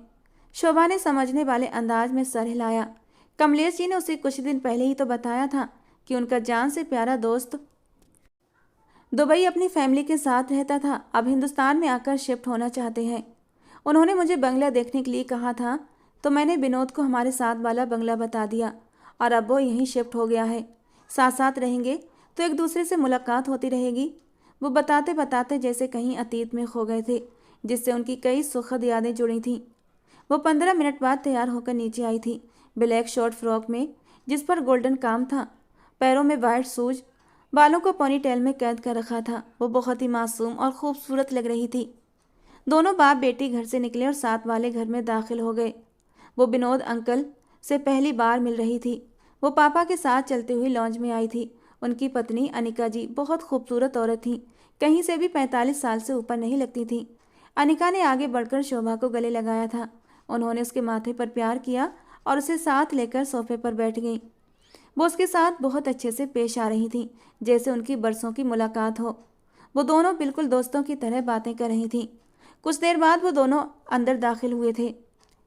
S1: शोभा ने समझने वाले अंदाज में सर हिलाया। कमलेश जी ने उसे कुछ दिन पहले ही तो बताया था कि उनका जान से प्यारा दोस्त दुबई अपनी फैमिली के साथ रहता था, अब हिंदुस्तान में आकर शिफ्ट होना चाहते हैं। उन्होंने मुझे बंगला देखने के लिए कहा था, तो मैंने विनोद को हमारे साथ वाला बंगला बता दिया और अब वो यहीं शिफ्ट हो गया है। साथ साथ रहेंगे तो एक दूसरे से मुलाकात होती रहेगी। वो बताते बताते जैसे कहीं अतीत में खो गए थे, जिससे उनकी कई सुखद यादें जुड़ी थीं। वो 15 मिनट बाद तैयार होकर नीचे आई थी, ब्लैक शॉर्ट फ्रॉक में जिस पर गोल्डन काम था, पैरों में वाइट शूज, बालों को पोनीटेल में कैद कर रखा था। वो बहुत ही मासूम और खूबसूरत लग रही थी। दोनों बाप बेटी घर से निकले और साथ वाले घर में दाखिल हो गए। वो विनोद अंकल से पहली बार मिल रही थी। वो पापा के साथ चलते हुए लॉन्ज में आई थी। उनकी पत्नी अनिका जी बहुत खूबसूरत औरत थी, कहीं से भी 45 साल से ऊपर नहीं लगती थी। अनिका ने आगे बढ़कर शोभा को गले लगाया था। उन्होंने उसके माथे पर प्यार किया और उसे साथ लेकर सोफे पर बैठ गई। वो उसके साथ बहुत अच्छे से पेश आ रही थी, जैसे उनकी बरसों की मुलाकात हो। वो दोनों बिल्कुल दोस्तों की तरह बातें कर रही थीं। कुछ देर बाद वो दोनों अंदर दाखिल हुए थे।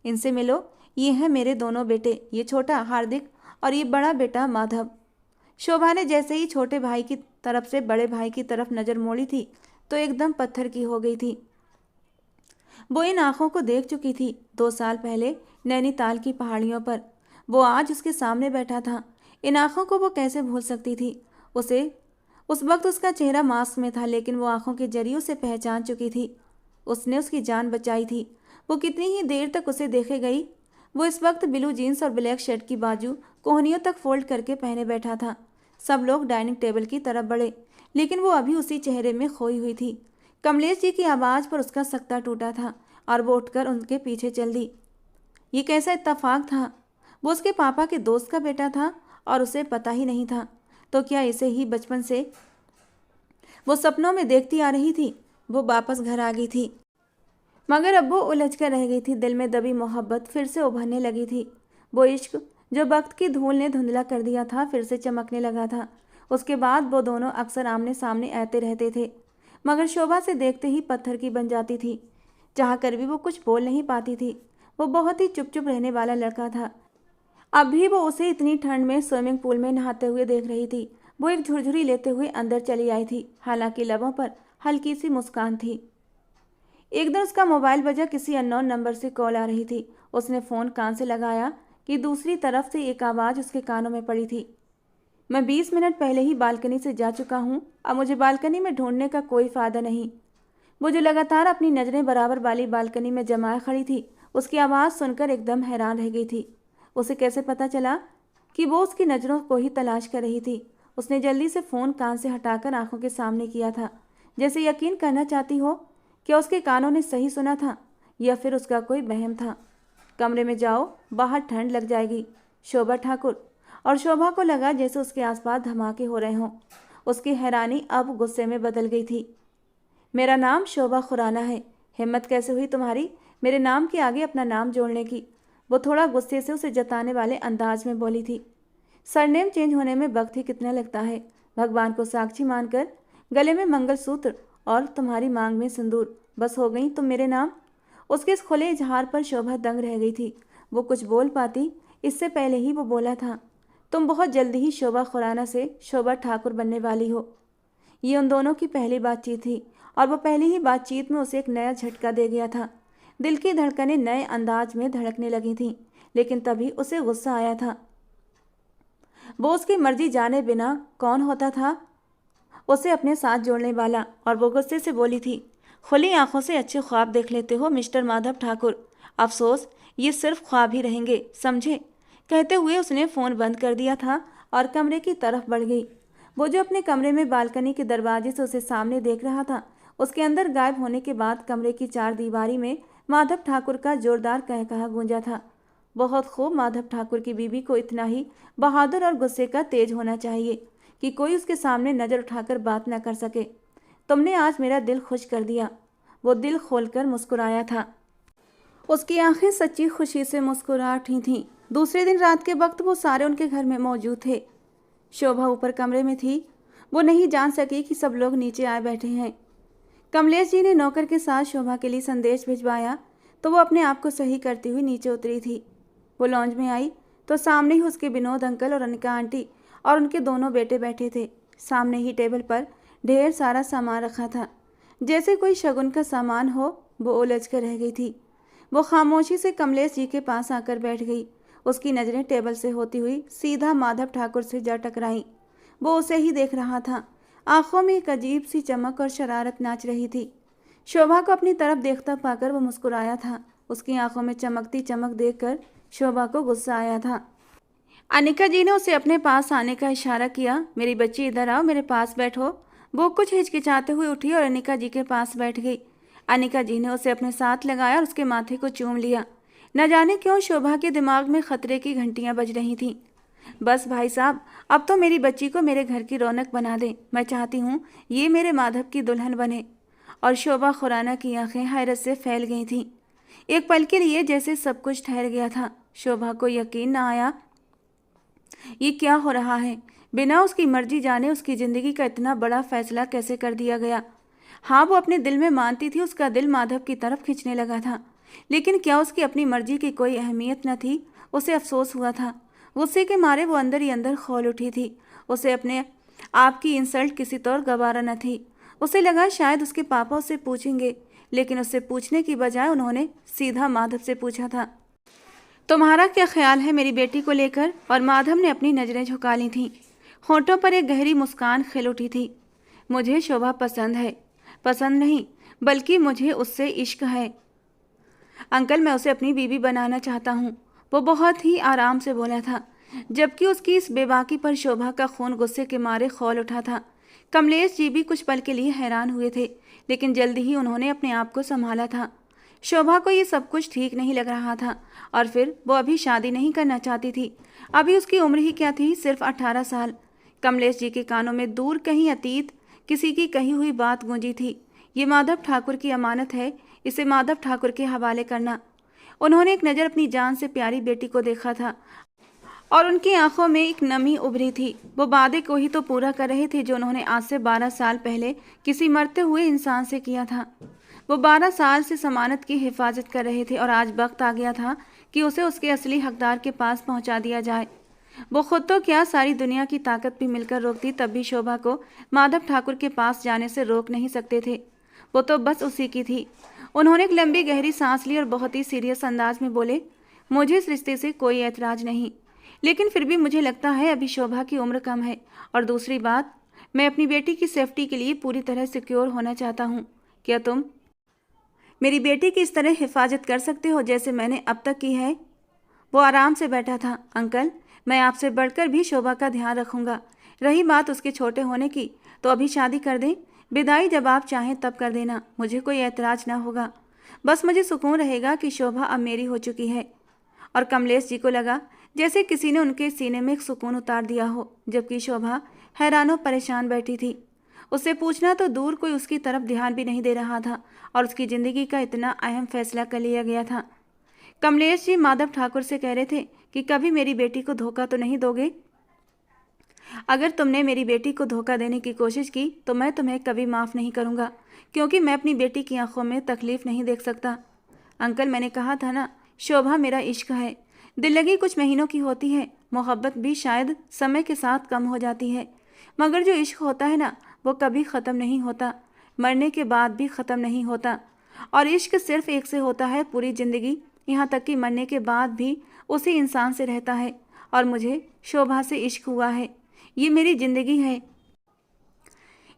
S1: इनसे मिलो, ये हैं मेरे दोनों बेटे, ये छोटा हार्दिक और ये बड़ा बेटा माधव। शोभा ने जैसे ही छोटे भाई की तरफ से बड़े भाई की तरफ नज़र मोड़ी थी तो एकदम पत्थर की हो गई थी। वो इन आँखों को देख चुकी थी 2 साल पहले नैनीताल की पहाड़ियों पर। वो आज उसके सामने बैठा था। इन आँखों को वो कैसे भूल सकती थी। उस वक्त उसका चेहरा मास्क में था, लेकिन वो आँखों के जरिए उसे पहचान चुकी थी। उसने उसकी जान बचाई थी। वो कितनी ही देर तक उसे देखे गई। वो इस वक्त ब्लू जीन्स और ब्लैक शर्ट की बाजू कोहनियों तक फोल्ड करके पहने बैठा था। सब लोग डाइनिंग टेबल की तरफ बढ़े, लेकिन वो अभी उसी चेहरे में खोई हुई थी। कमलेश जी की आवाज़ पर उसका सकता टूटा था और वो उठकर उनके पीछे चल दी। ये कैसा इत्तेफाक था। वो उसके पापा के दोस्त का बेटा था और उसे पता ही नहीं था। तो क्या इसे ही बचपन से वो सपनों में देखती आ रही थी। वो वापस घर आ गई थी, मगर अब वो उलझ कर रह गई थी। दिल में दबी मोहब्बत फिर से उभरने लगी थी। वो इश्क जो वक्त की धूल ने धुंधला कर दिया था फिर से चमकने लगा था। उसके बाद वो दोनों अक्सर आमने सामने आते रहते थे, मगर शोभा से देखते ही पत्थर की बन जाती थी। चाह कर भी वो कुछ बोल नहीं पाती थी। वो बहुत ही चुप चुप रहने वाला लड़का था। अब भी वो उसे इतनी ठंड में स्विमिंग पूल में नहाते हुए देख रही थी। वो एक झुरझुरी लेते हुए अंदर चली आई थी, हालांकि लबों पर हल्की सी मुस्कान थी। एक दिन उसका मोबाइल बजा। किसी अननोन नंबर से कॉल आ रही थी। उसने फ़ोन कान से लगाया कि दूसरी तरफ से एक आवाज़ उसके कानों में पड़ी थी। मैं 20 मिनट पहले ही बालकनी से जा चुका हूँ, अब मुझे बालकनी में ढूंढने का कोई फ़ायदा नहीं। वो जो लगातार अपनी नज़रें बराबर वाली बालकनी में जमाए खड़ी थी, उसकी आवाज़ सुनकर एकदम हैरान रह गई थी। उसे कैसे पता चला कि वो उसकी नज़रों को ही तलाश कर रही थी। उसने जल्दी से फ़ोन कान से हटाकर आंखों के सामने किया था, जैसे यकीन करना चाहती हो क्या उसके कानों ने सही सुना था या फिर उसका कोई वहम था। कमरे में जाओ, बाहर ठंड लग जाएगी। शोभा ठाकुर। और शोभा को लगा जैसे उसके आसपास धमाके हो रहे हों। उसकी हैरानी अब गुस्से में बदल गई थी। मेरा नाम शोभा खुराना है, हिम्मत कैसे हुई तुम्हारी मेरे नाम के आगे अपना नाम जोड़ने की। वो थोड़ा गुस्से से उसे जताने वाले अंदाज में बोली थी। सरनेम चेंज होने में वक्त ही कितना लगता है। भगवान को साक्षी मानकर गले में मंगलसूत्र और तुम्हारी मांग में सिंदूर, बस हो गई तुम मेरे नाम। उसके इस खुले इजहार पर शोभा दंग रह गई थी। वो कुछ बोल पाती इससे पहले ही वो बोला था, तुम बहुत जल्दी ही शोभा खुराना से शोभा ठाकुर बनने वाली हो। ये उन दोनों की पहली बातचीत थी और वो पहली ही बातचीत में उसे एक नया झटका दे गया था। दिल की धड़कनें नए अंदाज में धड़कने लगी थीं, लेकिन तभी उसे गुस्सा आया था। वो उसकी मर्जी जाने बिना कौन होता था उसे अपने साथ जोड़ने वाला, और वो गुस्से से बोली थी, खुली आंखों से अच्छे ख्वाब देख लेते हो मिस्टर माधव ठाकुर। अफसोस ये सिर्फ ख्वाब ही रहेंगे, समझे। कहते हुए उसने फ़ोन बंद कर दिया था और कमरे की तरफ बढ़ गई। वो जो अपने कमरे में बालकनी के दरवाजे से उसे सामने देख रहा था, उसके अंदर गायब होने के बाद कमरे की चार दीवारी में माधव ठाकुर का जोरदार कहकहा गूंजा था। बहुत खूब, माधव ठाकुर की बीवी को इतना ही बहादुर और गुस्से का तेज होना चाहिए कि कोई उसके सामने नज़र उठाकर बात न कर सके। तुमने आज मेरा दिल खुश कर दिया। वो दिल खोलकर मुस्कुराया था। उसकी आंखें सच्ची खुशी से मुस्कुरा उठी थीं। दूसरे दिन रात के वक्त वो सारे उनके घर में मौजूद थे। शोभा ऊपर कमरे में थी। वो नहीं जान सकी कि सब लोग नीचे आए बैठे हैं। कमलेश जी ने नौकर के साथ शोभा के लिए संदेश भिजवाया तो वो अपने आप को सही करती हुई नीचे उतरी थी। वो लॉन्ज में आई तो सामने ही उसके विनोद अंकल और अनिका आंटी और उनके दोनों बेटे बैठे थे। सामने ही टेबल पर ढेर सारा सामान रखा था, जैसे कोई शगुन का सामान हो। वो उलझ कर रह गई थी। वो खामोशी से कमलेश जी के पास आकर बैठ गई। उसकी नज़रें टेबल से होती हुई सीधा माधव ठाकुर से जा टकराई। वो उसे ही देख रहा था। आंखों में एक अजीब सी चमक और शरारत नाच रही थी। शोभा को अपनी तरफ देखता पाकर वो मुस्कुराया था। उसकी आंखों में चमकती चमक देखकर शोभा को गुस्सा आया था। अनिका जी ने उसे अपने पास आने का इशारा किया। मेरी बच्ची इधर आओ, मेरे पास बैठो। वो कुछ हिचकिचाते हुए उठी और अनिका जी के पास बैठ गई। अनिका जी ने उसे अपने साथ लगाया और उसके माथे को चूम लिया। न जाने क्यों शोभा के दिमाग में खतरे की घंटियां बज रही थीं। बस भाई साहब, अब तो मेरी बच्ची को मेरे घर की रौनक बना दें। मैं चाहती हूँ ये मेरे माधव की दुल्हन बने। और शोभा खुराना की आंखें हैरत से फैल गई थीं। एक पल के लिए जैसे सब कुछ ठहर गया था। शोभा को यकीन न आया, ये क्या हो रहा है। बिना उसकी मर्जी जाने उसकी ज़िंदगी का इतना बड़ा फैसला कैसे कर दिया गया। हाँ, वो अपने दिल में मानती थी उसका दिल माधव की तरफ खींचने लगा था, लेकिन क्या उसकी अपनी मर्जी की कोई अहमियत न थी। उसे अफसोस हुआ था। गुस्से के मारे वो अंदर ही अंदर खौल उठी थी। उसे अपने आप की इंसल्ट किसी तौर गवारा न थी। उसे लगा शायद उसके पापा उससे पूछेंगे, लेकिन उससे पूछने की बजाय उन्होंने सीधा माधव से पूछा था, तुम्हारा क्या ख्याल है मेरी बेटी को लेकर। और माधव ने अपनी नज़रें झुका ली थीं। होठों पर एक गहरी मुस्कान खिल उठी थी। मुझे शोभा पसंद है। पसंद नहीं, बल्कि मुझे उससे इश्क है अंकल। मैं उसे अपनी बीवी बनाना चाहता हूँ। वो बहुत ही आराम से बोला था, जबकि उसकी इस बेबाकी पर शोभा का खून गुस्से के मारे खौल उठा था। कमलेश जी भी कुछ पल के लिए हैरान हुए थे, लेकिन जल्दी ही उन्होंने अपने आप को संभाला था। शोभा को ये सब कुछ ठीक नहीं लग रहा था। और फिर वो अभी शादी नहीं करना चाहती थी। अभी उसकी उम्र ही क्या थी, सिर्फ 18 साल। कमलेश जी के कानों में दूर कहीं अतीत किसी की कही हुई बात गूंजी थी, ये माधव ठाकुर की अमानत है, इसे माधव ठाकुर के हवाले करना। उन्होंने एक नज़र अपनी जान से प्यारी बेटी को देखा था और उनकी आंखों में एक नमी उभरी थी। वो वादे को ही तो पूरा कर रहे थे जो उन्होंने आज से 12 साल पहले किसी मरते हुए इंसान से किया था। वो 12 साल से जमानत की हिफाजत कर रहे थे और आज वक्त आ गया था कि उसे उसके असली हकदार के पास पहुंचा दिया जाए। वो खुद तो क्या, सारी दुनिया की ताकत भी मिलकर रोकती तब भी शोभा को माधव ठाकुर के पास जाने से रोक नहीं सकते थे। वो तो बस उसी की थी। उन्होंने एक लंबी गहरी सांस ली और बहुत ही सीरियस अंदाज में बोले, मुझे इस रिश्ते से कोई ऐतराज़ नहीं, लेकिन फिर भी मुझे लगता है अभी शोभा की उम्र कम है। और दूसरी बात, मैं अपनी बेटी की सेफ्टी के लिए पूरी तरह सिक्योर होना चाहता हूँ। क्या तुम मेरी बेटी की इस तरह हिफाजत कर सकते हो जैसे मैंने अब तक की है। वो आराम से बैठा था। अंकल, मैं आपसे बढ़कर भी शोभा का ध्यान रखूंगा। रही बात उसके छोटे होने की, तो अभी शादी कर दें। विदाई जब आप चाहें तब कर देना, मुझे कोई ऐतराज़ ना होगा। बस मुझे सुकून रहेगा कि शोभा अब मेरी हो चुकी है। और कमलेश जी को लगा जैसे किसी ने उनके सीने में एक सुकून उतार दिया हो, जबकि शोभा हैरानों परेशान बैठी थी। उससे पूछना तो दूर, कोई उसकी तरफ ध्यान भी नहीं दे रहा था और उसकी ज़िंदगी का इतना अहम फैसला कर लिया गया था। कमलेश जी माधव ठाकुर से कह रहे थे कि कभी मेरी बेटी को धोखा तो नहीं दोगे। अगर तुमने मेरी बेटी को धोखा देने की कोशिश की तो मैं तुम्हें कभी माफ़ नहीं करूँगा, क्योंकि मैं अपनी बेटी की आंखों में तकलीफ़ नहीं देख सकता। अंकल, मैंने कहा था ना, शोभा मेरा इश्क है। दिल लगी कुछ महीनों की होती है, मोहब्बत भी शायद समय के साथ कम हो जाती है, मगर जो इश्क होता है ना, वो कभी ख़त्म नहीं होता, मरने के बाद भी ख़त्म नहीं होता। और इश्क सिर्फ एक से होता है पूरी ज़िंदगी, यहाँ तक कि मरने के बाद भी उसी इंसान से रहता है। और मुझे शोभा से इश्क हुआ है, ये मेरी ज़िंदगी है।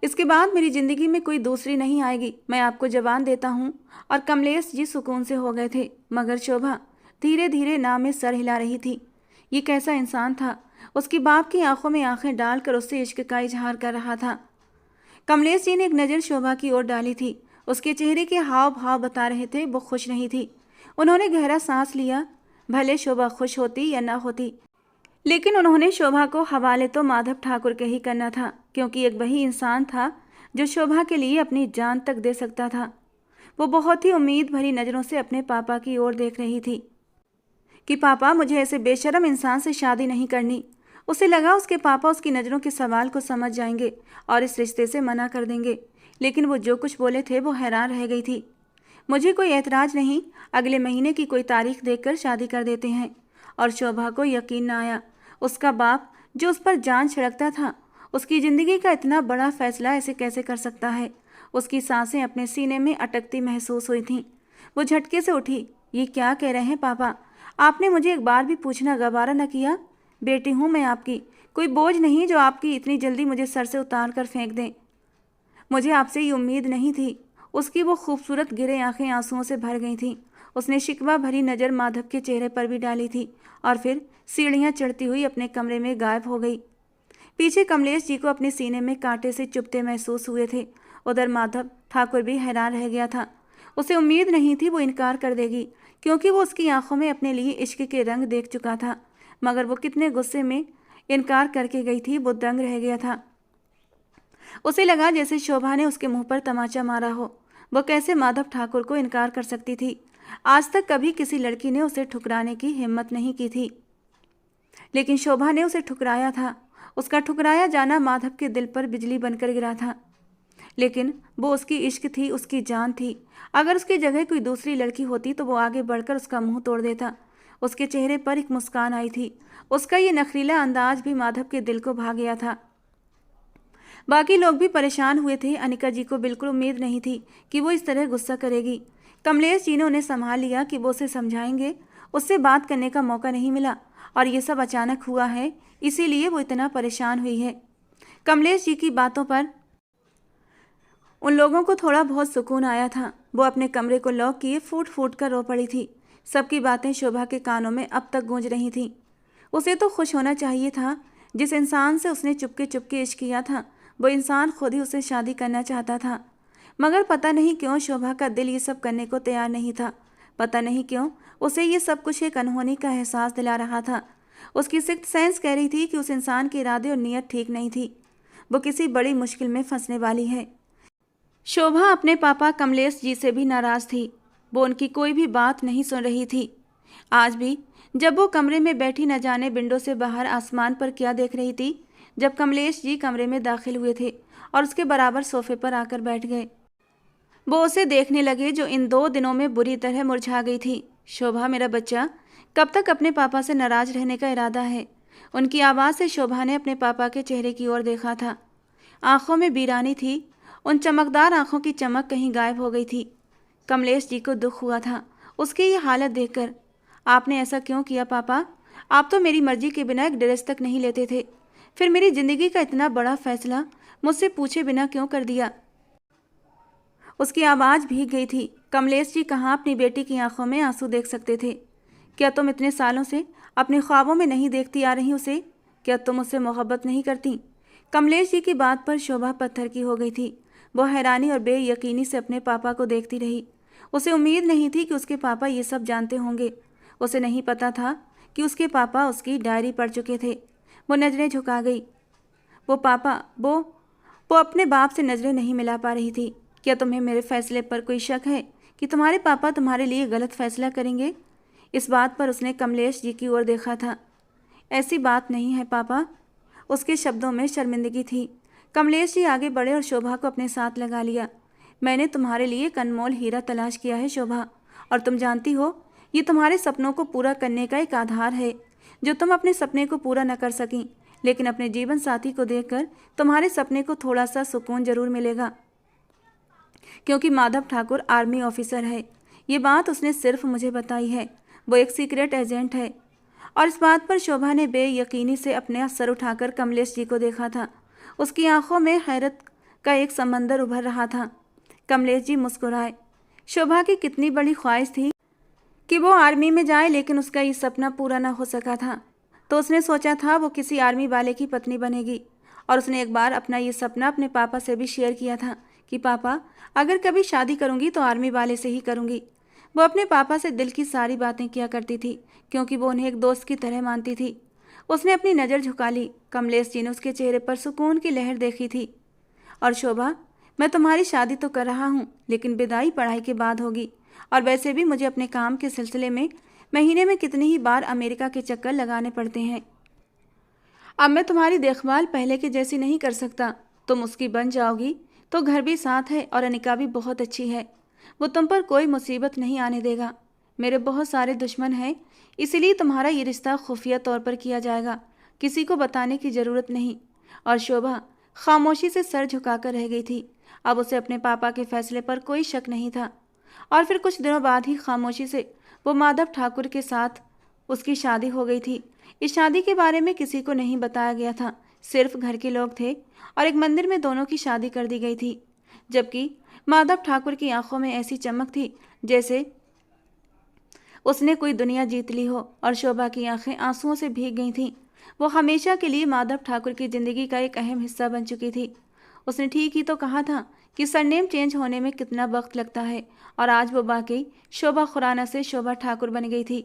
S1: इसके बाद मेरी ज़िंदगी में कोई दूसरी नहीं आएगी, मैं आपको जवान देता हूँ। और कमलेश जी सुकून से हो गए थे, मगर शोभा धीरे धीरे ना में सर हिला रही थी। ये कैसा इंसान था, उसकी बाप की आंखों में आंखें डालकर उससे इश्क का इजहार कर रहा था। कमलेश जी ने एक नज़र शोभा की ओर डाली थी, उसके चेहरे के हाव भाव बता रहे थे वो खुश नहीं थी। उन्होंने गहरा सांस लिया, भले शोभा खुश होती या ना होती, लेकिन उन्होंने शोभा को हवाले तो माधव ठाकुर के ही करना था, क्योंकि एक वही इंसान था जो शोभा के लिए अपनी जान तक दे सकता था। वो बहुत ही उम्मीद भरी नज़रों से अपने पापा की ओर देख रही थी कि पापा, मुझे ऐसे बेशर्म इंसान से शादी नहीं करनी। उसे लगा उसके पापा उसकी नज़रों के सवाल को समझ जाएंगे और इस रिश्ते से मना कर देंगे, लेकिन वो जो कुछ बोले थे वो हैरान रह गई थी। मुझे कोई ऐतराज़ नहीं, अगले महीने की कोई तारीख देखकर शादी कर देते हैं। और शोभा को यकीन न आया, उसका बाप जो उस पर जान छिड़कता था, उसकी ज़िंदगी का इतना बड़ा फैसला ऐसे कैसे कर सकता है। उसकी सांसें अपने सीने में अटकती महसूस हुई थीं। वो झटके से उठी। ये क्या कह रहे हैं पापा, आपने मुझे एक बार भी पूछना गवारा न किया। बेटी हूँ मैं आपकी, कोई बोझ नहीं जो आपकी इतनी जल्दी मुझे सर से उतार कर फेंक दें। मुझे आपसे ये उम्मीद नहीं थी। उसकी वो खूबसूरत गिरे आंखें आंसुओं से भर गई थीं। उसने शिकवा भरी नज़र माधव के चेहरे पर भी डाली थी और फिर सीढ़ियाँ चढ़ती हुई अपने कमरे में गायब हो गई। पीछे कमलेश जी को अपने सीने में कांटे से चुभते महसूस हुए थे। उधर माधव ठाकुर भी हैरान रह गया था। उसे उम्मीद नहीं थी वो इनकार कर देगी, क्योंकि वो उसकी आंखों में अपने लिए इश्क के रंग देख चुका था, मगर वो कितने गुस्से में इनकार करके गई थी, वो दंग रह गया था। उसे लगा जैसे शोभा ने उसके मुंह पर तमाचा मारा हो। वो कैसे माधव ठाकुर को इनकार कर सकती थी। आज तक कभी किसी लड़की ने उसे ठुकराने की हिम्मत नहीं की थी, लेकिन शोभा ने उसे ठुकराया था। उसका ठुकराया जाना माधव के दिल पर बिजली बनकर गिरा था, लेकिन वो उसकी इश्क थी, उसकी जान थी। अगर उसकी जगह कोई दूसरी लड़की होती तो वो आगे बढ़कर उसका मुंह तोड़ देता। उसके चेहरे पर एक मुस्कान आई थी। उसका ये नखरीला अंदाज भी माधव के दिल को भा गया था। बाकी लोग भी परेशान हुए थे। अनिका जी को बिल्कुल उम्मीद नहीं थी कि वो इस तरह गुस्सा करेगी। कमलेश जी ने उन्हें संभाल लिया कि वो उसे समझाएंगे। उससे बात करने का मौका नहीं मिला और ये सब अचानक हुआ है, इसीलिए वो इतना परेशान हुई है। कमलेश जी की बातों पर उन लोगों को थोड़ा बहुत सुकून आया था। वो अपने कमरे को लॉक किए फूट फूट कर रो पड़ी थी। सबकी बातें शोभा के कानों में अब तक गूंज रही थीं। उसे तो खुश होना चाहिए था। जिस इंसान से उसने चुपके चुपके इश्क किया था, वो इंसान खुद ही उससे शादी करना चाहता था, मगर पता नहीं क्यों शोभा का दिल ये सब करने को तैयार नहीं था। पता नहीं क्यों उसे ये सब कुछ एक अनहोनी का एहसास दिला रहा था। उसकी सिक्स्थ सेंस कह रही थी कि उस इंसान के इरादे और नीयत ठीक नहीं थी। वो किसी बड़ी मुश्किल में फंसने वाली है। शोभा अपने पापा कमलेश जी से भी नाराज़ थी। वो उनकी कोई भी बात नहीं सुन रही थी। आज भी जब वो कमरे में बैठी न जाने विंडो से बाहर आसमान पर क्या देख रही थी, जब कमलेश जी कमरे में दाखिल हुए थे और उसके बराबर सोफे पर आकर बैठ गए, वो उसे देखने लगे जो इन 2 दिनों में बुरी तरह मुरझा गई थी। शोभा, मेरा बच्चा, कब तक अपने पापा से नाराज़ रहने का इरादा है? उनकी आवाज़ से शोभा ने अपने पापा के चेहरे की ओर देखा था। आंखों में वीरानी थी। उन चमकदार आंखों की चमक कहीं गायब हो गई थी। कमलेश जी को दुख हुआ था उसकी ये हालत देखकर। आपने ऐसा क्यों किया पापा? आप तो मेरी मर्जी के बिना एक ड्रेस तक नहीं लेते थे, फिर मेरी ज़िंदगी का इतना बड़ा फैसला मुझसे पूछे बिना क्यों कर दिया? उसकी आवाज़ भीग गई थी। कमलेश जी कहाँ अपनी बेटी की आंखों में आंसू देख सकते थे? क्या तुम इतने सालों से अपने ख्वाबों में नहीं देखती आ रही उसे? क्या तुम उससे मोहब्बत नहीं करती? कमलेश जी की बात पर शोभा पत्थर की हो गई थी। वो हैरानी और बेयकीनी से अपने पापा को देखती रही। उसे उम्मीद नहीं थी कि उसके पापा ये सब जानते होंगे। उसे नहीं पता था कि उसके पापा उसकी डायरी पढ़ चुके थे। वो नज़रें झुका गई। वो अपने बाप से नज़रें नहीं मिला पा रही थी। क्या तुम्हें मेरे फैसले पर कोई शक है कि तुम्हारे पापा तुम्हारे लिए गलत फैसला करेंगे? इस बात पर उसने कमलेश जी की ओर देखा था। ऐसी बात नहीं है पापा, उसके शब्दों में शर्मिंदगी थी। कमलेश जी आगे बढ़े और शोभा को अपने साथ लगा लिया। मैंने तुम्हारे लिए एक अनमोल हीरा तलाश किया है शोभा, और तुम जानती हो ये तुम्हारे सपनों को पूरा करने का एक आधार है। जो तुम अपने सपने को पूरा न कर सकी, लेकिन अपने जीवन साथी को देखकर तुम्हारे सपने को थोड़ा सा सुकून जरूर मिलेगा, क्योंकि माधव ठाकुर आर्मी ऑफिसर है। ये बात उसने सिर्फ मुझे बताई है, वो एक सीक्रेट एजेंट है। और इस बात पर शोभा ने बेयकीनी से अपने सर उठाकर कमलेश जी को देखा था। उसकी आंखों में हैरत का एक समंदर उभर रहा था। कमलेश जी मुस्कुराए। शोभा की कितनी बड़ी ख्वाहिश थी कि वो आर्मी में जाए, लेकिन उसका ये सपना पूरा ना हो सका था। तो उसने सोचा था वो किसी आर्मी वाले की पत्नी बनेगी, और उसने एक बार अपना ये सपना अपने पापा से भी शेयर किया था कि पापा, अगर कभी शादी करूंगी तो आर्मी वाले से ही करूंगी। वो अपने पापा से दिल की सारी बातें किया करती थी, क्योंकि वो उन्हें एक दोस्त की तरह मानती थी। उसने अपनी नज़र झुका ली। कमलेश जी ने उसके चेहरे पर सुकून की लहर देखी थी। और शोभा, मैं तुम्हारी शादी तो कर रहा हूँ, लेकिन विदाई पढ़ाई के बाद होगी। और वैसे भी मुझे अपने काम के सिलसिले में महीने में कितनी ही बार अमेरिका के चक्कर लगाने पड़ते हैं। अब मैं तुम्हारी देखभाल पहले के जैसी नहीं कर सकता। तुम उसकी बन जाओगी तो घर भी साथ है, और अनिका भी बहुत अच्छी है। वो तुम पर कोई मुसीबत नहीं आने देगा। मेरे बहुत सारे दुश्मन हैं, इसीलिए तुम्हारा ये रिश्ता खुफिया तौर पर किया जाएगा, किसी को बताने की ज़रूरत नहीं। और शोभा खामोशी से सर झुकाकर रह गई थी। अब उसे अपने पापा के फैसले पर कोई शक नहीं था। और फिर कुछ दिनों बाद ही खामोशी से वो माधव ठाकुर के साथ उसकी शादी हो गई थी। इस शादी के बारे में किसी को नहीं बताया गया था, सिर्फ घर के लोग थे, और एक मंदिर में दोनों की शादी कर दी गई थी। जबकि माधव ठाकुर की आंखों में ऐसी चमक थी जैसे उसने कोई दुनिया जीत ली हो, और शोभा की आंखें आंसुओं से भीग गई थीं। वो हमेशा के लिए माधव ठाकुर की जिंदगी का एक अहम हिस्सा बन चुकी थी। उसने ठीक ही तो कहा था कि सरनेम चेंज होने में कितना वक्त लगता है, और आज वो वाकई शोभा खुराना से शोभा ठाकुर बन गई थी।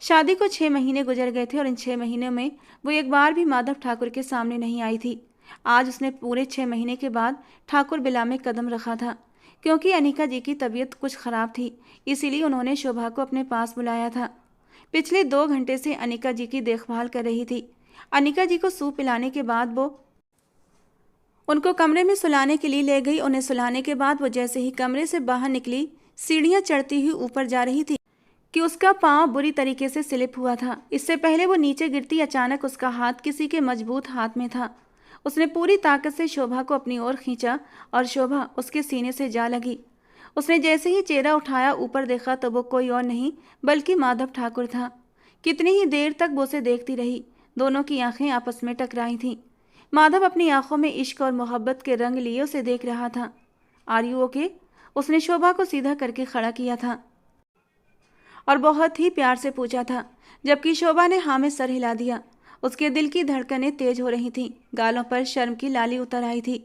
S1: शादी को 6 महीने गुजर गए थे, और इन 6 महीनों में वो एक बार भी माधव ठाकुर के सामने नहीं आई थी। आज उसने पूरे 6 महीने के बाद ठाकुर बिला में कदम रखा था। क्योंकि अनिका जी की तबीयत कुछ ख़राब थी, इसीलिए उन्होंने शोभा को अपने पास बुलाया था। पिछले 2 घंटे से अनिका जी की देखभाल कर रही थी। अनिका जी को सूप पिलाने के बाद वो उनको कमरे में सुलाने के लिए ले गई। उन्हें सुलाने के बाद वो जैसे ही कमरे से बाहर निकली, सीढ़ियाँ चढ़ती हुई ऊपर जा रही थी कि उसका पाँव बुरी तरीके से स्लिप हुआ था। इससे पहले वो नीचे गिरती, अचानक उसका हाथ किसी के मजबूत हाथ में था। उसने पूरी ताकत से शोभा को अपनी ओर खींचा, और शोभा उसके सीने से जा लगी। उसने जैसे ही चेहरा उठाया, ऊपर देखा तो वो कोई और नहीं बल्कि माधव ठाकुर था। कितनी ही देर तक वो उसे देखती रही। दोनों की आंखें आपस में टकराई थीं। माधव अपनी आंखों में इश्क और मोहब्बत के रंग लिए उसे देख रहा था। Are you okay? उसने शोभा को सीधा करके खड़ा किया था और बहुत ही प्यार से पूछा था, जबकि शोभा ने हाँ में सर हिला दिया। उसके दिल की धड़कनें तेज हो रही थीं, गालों पर शर्म की लाली उतर आई थी।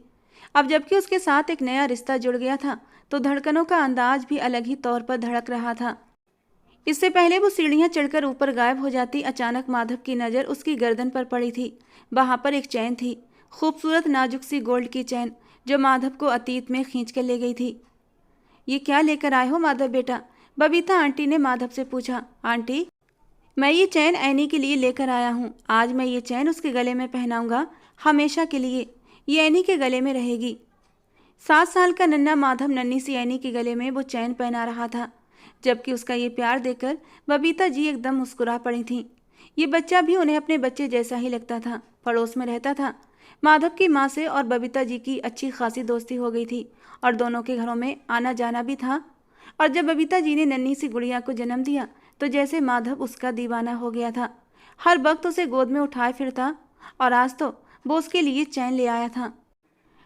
S1: अब जबकि उसके साथ एक नया रिश्ता जुड़ गया था, तो धड़कनों का अंदाज भी अलग ही तौर पर धड़क रहा था। इससे पहले वो सीढ़ियां चढ़कर ऊपर गायब हो जाती, अचानक माधव की नज़र उसकी गर्दन पर पड़ी थी। वहां पर एक चैन थी, खूबसूरत नाजुक सी गोल्ड की चैन, जो माधव को अतीत में खींच कर ले गई थी। ये क्या लेकर आए हो माधव बेटा? बबीता आंटी ने माधव से पूछा। आंटी, मैं ये चैन ऐनी के लिए लेकर आया हूँ। आज मैं ये चैन उसके गले में पहनाऊंगा, हमेशा के लिए। ये ऐनी के गले में रहेगी। 7 साल का नन्हा माधव नन्ही सी ऐनी के गले में वो चैन पहना रहा था। जबकि उसका ये प्यार देखकर बबीता जी एकदम मुस्कुरा पड़ी थीं। ये बच्चा भी उन्हें अपने बच्चे जैसा ही लगता था। पड़ोस में रहता था। माधव की माँ से और बबीता जी की अच्छी खासी दोस्ती हो गई थी, और दोनों के घरों में आना जाना भी था। और जब बबीता जी ने नन्ही सी गुड़िया को जन्म दिया, तो जैसे माधव उसका दीवाना हो गया था। हर वक्त उसे गोद में उठाए फिरता, और आज तो वो उसके लिए चैन ले आया था।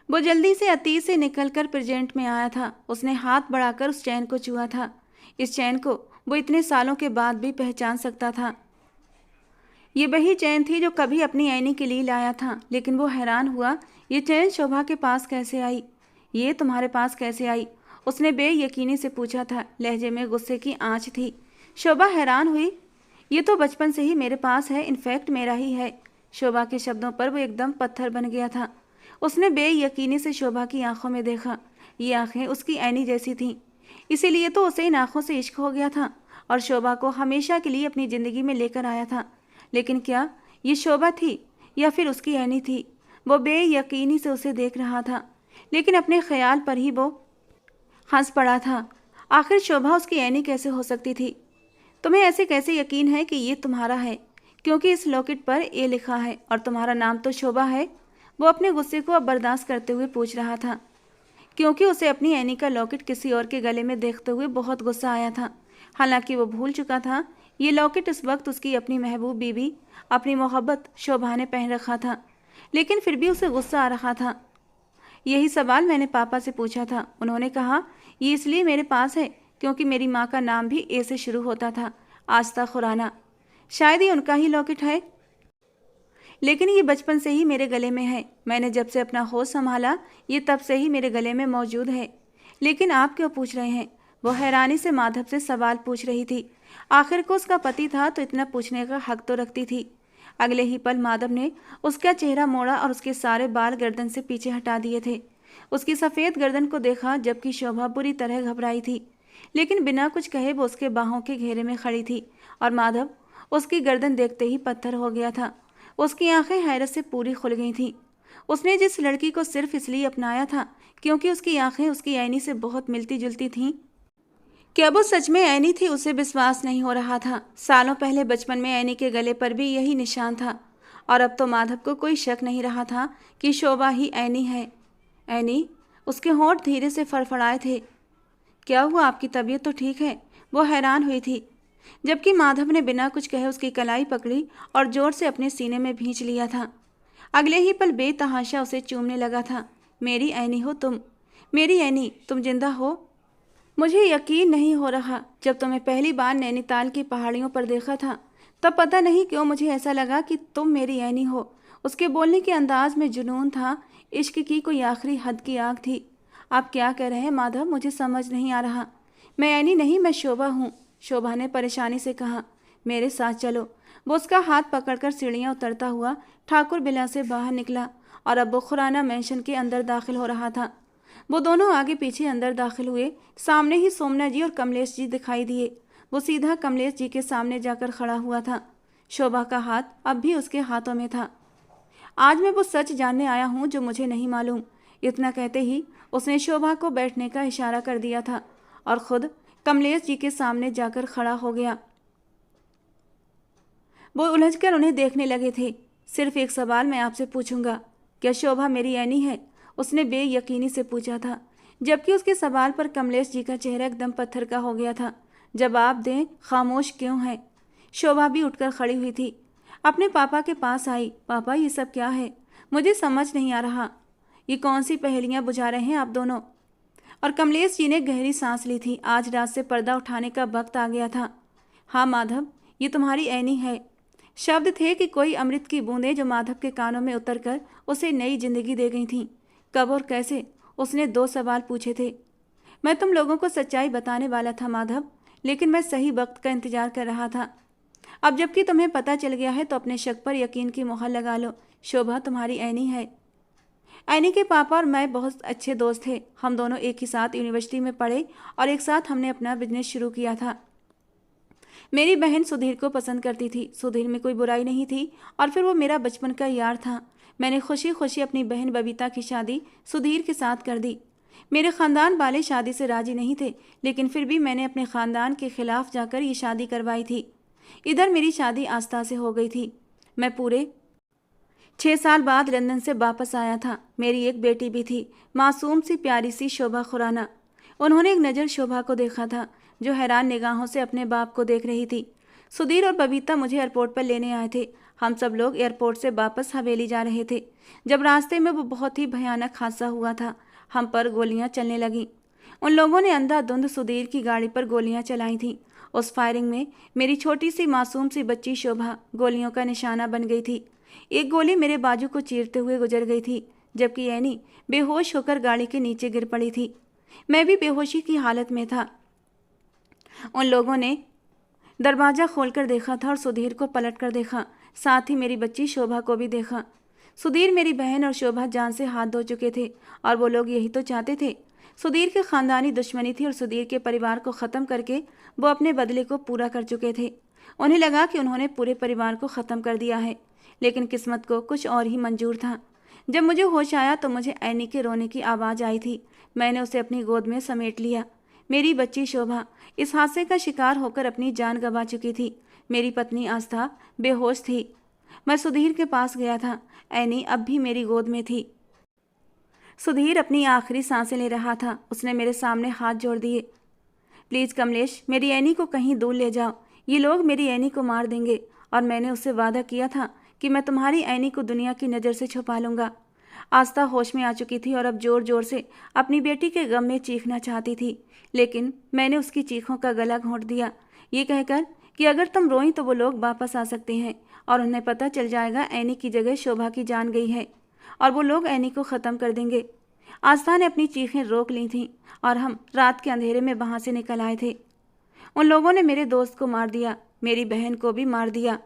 S1: वो जल्दी से अतीत से निकलकर प्रेजेंट में आया था। उसने हाथ बढ़ाकर उस चैन को छुआ था। इस चैन को वो इतने सालों के बाद भी पहचान सकता था। ये वही चैन थी जो कभी अपनी ऐनी के लिए लाया था, लेकिन वो हैरान हुआ, ये चैन शोभा के पास कैसे आई? ये तुम्हारे पास कैसे आई? उसने बेयकीनी से पूछा था। लहजे में गुस्से की आंच थी। शोभा हैरान हुई। ये तो बचपन से ही मेरे पास है, इनफैक्ट मेरा ही है। शोभा के शब्दों पर वो एकदम पत्थर बन गया था। उसने बेयकीनी से शोभा की आंखों में देखा। ये आंखें उसकी ऐनी जैसी थीं, इसीलिए तो उसे इन आंखों से इश्क हो गया था, और शोभा को हमेशा के लिए अपनी ज़िंदगी में लेकर आया था। लेकिन क्या ये शोभा थी या फिर उसकी ऐनी थी। वो बेयकीनी से उसे देख रहा था, लेकिन अपने ख्याल पर ही वो हंस पड़ा था। आखिर शोभा उसकी ऐनी कैसे हो सकती थी? तुम्हें ऐसे कैसे यकीन है कि ये तुम्हारा है? क्योंकि इस लॉकेट पर ए लिखा है और तुम्हारा नाम तो शोभा है। वो अपने गुस्से को अब बर्दाश्त करते हुए पूछ रहा था, क्योंकि उसे अपनी ऐनी का लॉकेट किसी और के गले में देखते हुए बहुत गुस्सा आया था। हालांकि वो भूल चुका था ये लॉकेट इस वक्त उसकी अपनी महबूब बीबी, अपनी मोहब्बत शोभा ने पहन रखा था, लेकिन फिर भी उसे गुस्सा आ रहा था। यही सवाल मैंने पापा से पूछा था। उन्होंने कहा ये इसलिए मेरे पास है क्योंकि मेरी माँ का नाम भी ए से शुरू होता था, आस्था खुराना। शायद ये उनका ही लॉकेट है, लेकिन ये बचपन से ही मेरे गले में है। मैंने जब से अपना होश संभाला ये तब से ही मेरे गले में मौजूद है। लेकिन आप क्यों पूछ रहे हैं? वो हैरानी से माधव से सवाल पूछ रही थी। आखिर को उसका पति था तो इतना पूछने का हक तो रखती थी। अगले ही पल माधव ने उसका चेहरा मोड़ा और उसके सारे बाल गर्दन से पीछे हटा दिए थे। उसकी सफ़ेद गर्दन को देखा, जबकि शोभा बुरी तरह घबराई थी, लेकिन बिना कुछ कहे वो उसके बाहों के घेरे में खड़ी थी और माधव उसकी गर्दन देखते ही पत्थर हो गया था। उसकी आंखें हैरत से पूरी खुल गई थीं। उसने जिस लड़की को सिर्फ इसलिए अपनाया था क्योंकि उसकी आंखें उसकी ऐनी से बहुत मिलती जुलती थीं, क्या वो सच में ऐनी थी, उसे विश्वास नहीं हो रहा था। सालों पहले बचपन में ऐनी के गले पर भी यही निशान था और अब तो माधव को कोई शक नहीं रहा था कि शोभा ही ऐनी है। ऐनी? उसके होंठ धीरे से फड़फड़ाए थे। क्या हुआ, आपकी तबीयत तो ठीक है? वो हैरान हुई थी, जबकि माधव ने बिना कुछ कहे उसकी कलाई पकड़ी और जोर से अपने सीने में भींच लिया था। अगले ही पल बेतहाशा उसे चूमने लगा था। मेरी ऐनी हो तुम, मेरी ऐनी, तुम जिंदा हो? मुझे यकीन नहीं हो रहा। जब तुम्हें पहली बार नैनीताल की पहाड़ियों पर देखा था तब पता नहीं क्यों मुझे ऐसा लगा कि तुम मेरी ऐनी हो। उसके बोलने के अंदाज में जुनून था, इश्क की कोई आखिरी हद की आग थी। आप क्या कह रहे हैं माधव? मुझे समझ नहीं आ रहा। मैं ऐनी नहीं, मैं शोभा हूँ, शोभा ने परेशानी से कहा। मेरे साथ चलो। वो उसका हाथ पकड़कर सीढ़ियाँ उतरता हुआ ठाकुर बिला से बाहर निकला और अब वो खुराना मैंशन के अंदर दाखिल हो रहा था। वो दोनों आगे पीछे अंदर दाखिल हुए। सामने ही सोमना जी और कमलेश जी दिखाई दिए। वो सीधा कमलेश जी के सामने जाकर खड़ा हुआ था। शोभा का हाथ अब भी उसके हाथों में था। आज मैं वो सच जानने आया हूँ जो मुझे नहीं मालूम। इतना कहते ही उसने शोभा को बैठने का इशारा कर दिया था और खुद कमलेश जी के सामने जाकर खड़ा हो गया। वो उलझकर उन्हें देखने लगे थे। सिर्फ एक सवाल मैं आपसे पूछूंगा, क्या शोभा मेरी ऐनी है? उसने बेयकीनी से पूछा था, जबकि उसके सवाल पर कमलेश जी का चेहरा एकदम पत्थर का हो गया था। जवाब दें, खामोश क्यों है? शोभा भी उठकर खड़ी हुई थी। अपने पापा के पास आई। पापा, ये सब क्या है? मुझे समझ नहीं आ रहा। ये कौन सी पहेलियां बुझा रहे हैं आप दोनों? और कमलेश जी ने गहरी सांस ली थी। आज रात से पर्दा उठाने का वक्त आ गया था। हाँ माधव, ये तुम्हारी ऐनी है। शब्द थे कि कोई अमृत की बूंदें जो माधव के कानों में उतरकर उसे नई जिंदगी दे गई थीं। कब और कैसे? उसने 2 सवाल पूछे थे। मैं तुम लोगों को सच्चाई बताने वाला था माधव, लेकिन मैं सही वक्त का इंतजार कर रहा था। अब जबकि तुम्हें पता चल गया है तो अपने शक पर यकीन की मोहर लगा लो। शोभा तुम्हारी ऐनी है। ऐनी के पापा और मैं बहुत अच्छे दोस्त थे। हम दोनों एक ही साथ यूनिवर्सिटी में पढ़े और एक साथ हमने अपना बिजनेस शुरू किया था। मेरी बहन सुधीर को पसंद करती थी। सुधीर में कोई बुराई नहीं थी और फिर वो मेरा बचपन का यार था। मैंने खुशी खुशी अपनी बहन बबीता की शादी सुधीर के साथ कर दी। मेरे ख़ानदान वाले शादी से राजी नहीं थे, लेकिन फिर भी मैंने अपने ख़ानदान के खिलाफ जाकर ये शादी करवाई थी। इधर मेरी शादी आस्था से हो गई थी। मैं पूरे 6 साल बाद लंदन से वापस आया था। मेरी एक बेटी भी थी, मासूम सी प्यारी सी शोभा खुराना। उन्होंने एक नज़र शोभा को देखा था, जो हैरान निगाहों से अपने बाप को देख रही थी। सुधीर और बबीता मुझे एयरपोर्ट पर लेने आए थे। हम सब लोग एयरपोर्ट से वापस हवेली जा रहे थे जब रास्ते में वो बहुत ही भयानक हादसा हुआ था। हम पर गोलियां चलने लगीं। उन लोगों ने अंधाधुंध सुधीर की गाड़ी पर गोलियां चलाई थीं। उस फायरिंग में मेरी छोटी सी मासूम सी बच्ची शोभा गोलियों का निशाना बन गई थी। एक गोली मेरे बाजू को चीरते हुए गुजर गई थी, जबकि ऐनी बेहोश होकर गाड़ी के नीचे गिर पड़ी थी। मैं भी बेहोशी की हालत में था। उन लोगों ने दरवाज़ा खोलकर देखा था और सुधीर को पलट कर देखा, साथ ही मेरी बच्ची शोभा को भी देखा। सुधीर, मेरी बहन और शोभा जान से हाथ धो चुके थे और वो लोग यही तो चाहते थे। सुधीर के ख़ानदानी दुश्मनी थी और सुधीर के परिवार को ख़त्म करके वो अपने बदले को पूरा कर चुके थे। उन्हें लगा कि उन्होंने पूरे परिवार को ख़त्म कर दिया है, लेकिन किस्मत को कुछ और ही मंजूर था। जब मुझे होश आया तो मुझे ऐनी के रोने की आवाज़ आई थी। मैंने उसे अपनी गोद में समेट लिया। मेरी बच्ची शोभा इस हादसे का शिकार होकर अपनी जान गंवा चुकी थी। मेरी पत्नी आस्था बेहोश थी। मैं सुधीर के पास गया था। ऐनी अब भी मेरी गोद में थी। सुधीर अपनी आखिरी सांसें ले रहा था। उसने मेरे सामने हाथ जोड़ दिए। प्लीज़ कमलेश, मेरी ऐनी को कहीं दूर ले जाओ। ये लोग मेरी ऐनी को मार देंगे और मैंने उससे वादा किया था कि मैं तुम्हारी ऐनी को दुनिया की नज़र से छुपा लूँगा। आस्था होश में आ चुकी थी और अब ज़ोर ज़ोर से अपनी बेटी के गम में चीखना चाहती थी, लेकिन मैंने उसकी चीखों का गला घोंट दिया, ये कहकर कि अगर तुम रोई तो वो लोग वापस आ सकते हैं और उन्हें पता चल जाएगा ऐनी की जगह शोभा की जान गई है और वो लोग ऐनी को ख़त्म कर देंगे। आस्था ने अपनी चीखें रोक ली थीं और हम रात के अंधेरे में वहाँ से निकल आए थे। उन लोगों ने मेरे दोस्त को मार दिया, मेरी बहन को भी मार दिया।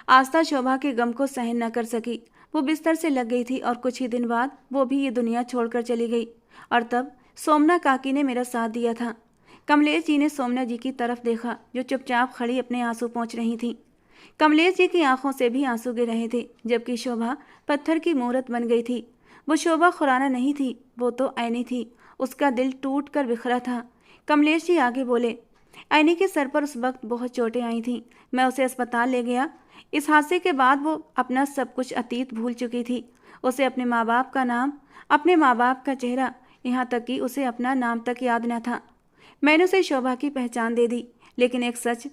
S1: आस्था शोभा के गम को सहन न कर सकी। वो बिस्तर से लग गई थी और कुछ ही दिन बाद वो भी ये दुनिया छोड़कर चली गई। और तब सोमना काकी ने मेरा साथ दिया था। कमलेश जी ने सोमना जी की तरफ देखा जो चुपचाप खड़ी अपने आंसू पोंछ रही थी। कमलेश जी की आंखों से भी आंसू गिर रहे थे, जबकि शोभा पत्थर की मूरत बन गई थी। वो शोभा खुराना नहीं थी, वो तो ऐनी थी। उसका दिल टूट कर बिखरा था। कमलेश जी आगे बोले, ऐनी के सर पर उस वक्त बहुत चोटें आई थीं। मैं उसे अस्पताल ले गया। इस हादसे के बाद वो अपना सब कुछ अतीत भूल चुकी थी। उसे अपने माँ बाप का नाम, अपने माँ बाप का चेहरा, यहाँ तक कि उसे अपना नाम तक याद न था। मैंने उसे शोभा की पहचान दे दी, लेकिन एक सच,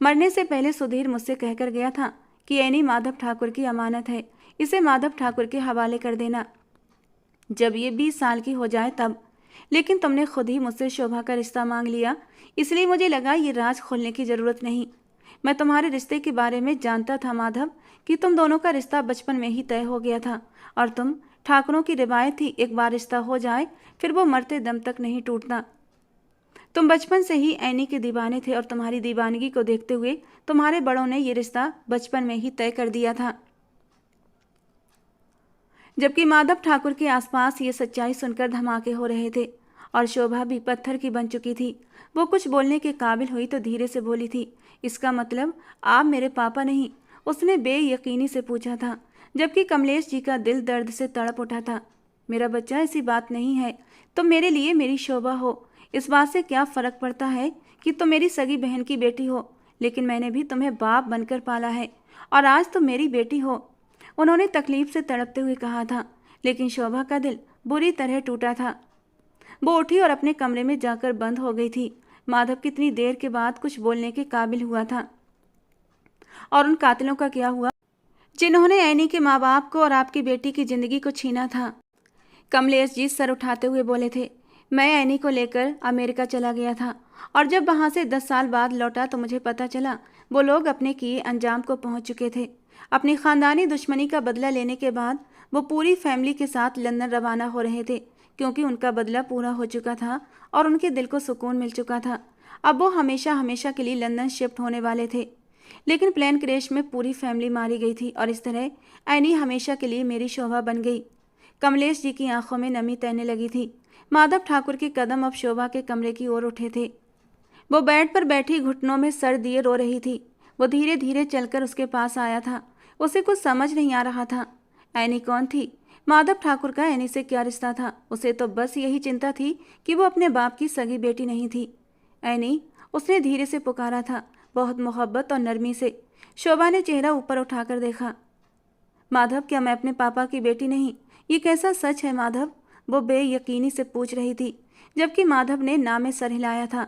S1: मरने से पहले सुधीर मुझसे कहकर गया था कि ऐनी माधव ठाकुर की अमानत है, इसे माधव ठाकुर के हवाले कर देना जब ये 20 साल की हो जाए तब। लेकिन तुमने खुद ही मुझसे शोभा का रिश्ता मांग लिया, इसलिए मुझे लगा ये राज खोलने की ज़रूरत नहीं। मैं तुम्हारे रिश्ते के बारे में जानता था माधव, कि तुम दोनों का रिश्ता बचपन में ही तय हो गया था और तुम ठाकुरों की रिवायत थी, एक बार रिश्ता हो जाए फिर वो मरते दम तक नहीं टूटता। तुम बचपन से ही ऐनी के दीवाने थे और तुम्हारी दीवानगी को देखते हुए तुम्हारे बड़ों ने ये रिश्ता बचपन में ही तय कर दिया था। जबकि माधव ठाकुर के आसपास ये सच्चाई सुनकर धमाके हो रहे थे और शोभा भी पत्थर की बन चुकी थी। वो कुछ बोलने के काबिल हुई तो धीरे से बोली थी, इसका मतलब आप मेरे पापा नहीं? उसने बेयकीनी से पूछा था, जबकि कमलेश जी का दिल दर्द से तड़प उठा था। मेरा बच्चा, ऐसी बात नहीं है। तुम मेरे लिए मेरी शोभा हो, इस बात से क्या फ़र्क पड़ता है कि तुम मेरी सगी बहन की बेटी हो, लेकिन मैंने भी तुम्हें बाप बनकर पाला है और आज तुम मेरी बेटी हो। उन्होंने तकलीफ से तड़पते हुए कहा था, लेकिन शोभा का दिल बुरी तरह टूटा था। वो उठी और अपने कमरे में जाकर बंद हो गई थी। माधव कितनी देर के बाद कुछ बोलने के काबिल हुआ था। और उन कातिलों का क्या हुआ जिन्होंने ऐनी के माँ बाप को और आपकी बेटी की जिंदगी को छीना था? कमलेश जी सर उठाते हुए बोले थे, मैं ऐनी को लेकर अमेरिका चला गया था और जब वहाँ से 10 साल बाद लौटा तो मुझे पता चला वो लोग अपने किए अंजाम को पहुँच चुके थे। अपनी ख़ानदानी दुश्मनी का बदला लेने के बाद वो पूरी फैमिली के साथ लंदन रवाना हो रहे थे, क्योंकि उनका बदला पूरा हो चुका था और उनके दिल को सुकून मिल चुका था। अब वो हमेशा हमेशा के लिए लंदन शिफ्ट होने वाले थे। लेकिन प्लेन क्रैश में पूरी फैमिली मारी गई थी और इस तरह ऐनी हमेशा के लिए मेरी शोभा बन गई। कमलेश जी की आंखों में नमी तैरने लगी थी। माधव ठाकुर के कदम अब शोभा के कमरे की ओर उठे थे। वो बेड पर बैठी घुटनों में सर दिए रो रही थी। वो धीरे धीरे चलकर उसके पास आया था। उसे कुछ समझ नहीं आ रहा था। ऐनी कौन थी? माधव ठाकुर का ऐनी से क्या रिश्ता था? उसे तो बस यही चिंता थी कि वो अपने बाप की सगी बेटी नहीं थी। ऐनी, उसने धीरे से पुकारा था, बहुत मोहब्बत और नरमी से। शोभा ने चेहरा ऊपर उठाकर देखा। माधव, क्या मैं अपने पापा की बेटी नहीं? ये कैसा सच है माधव? वो बेयकीनी से पूछ रही थी, जबकि माधव ने ना में सर हिलाया था।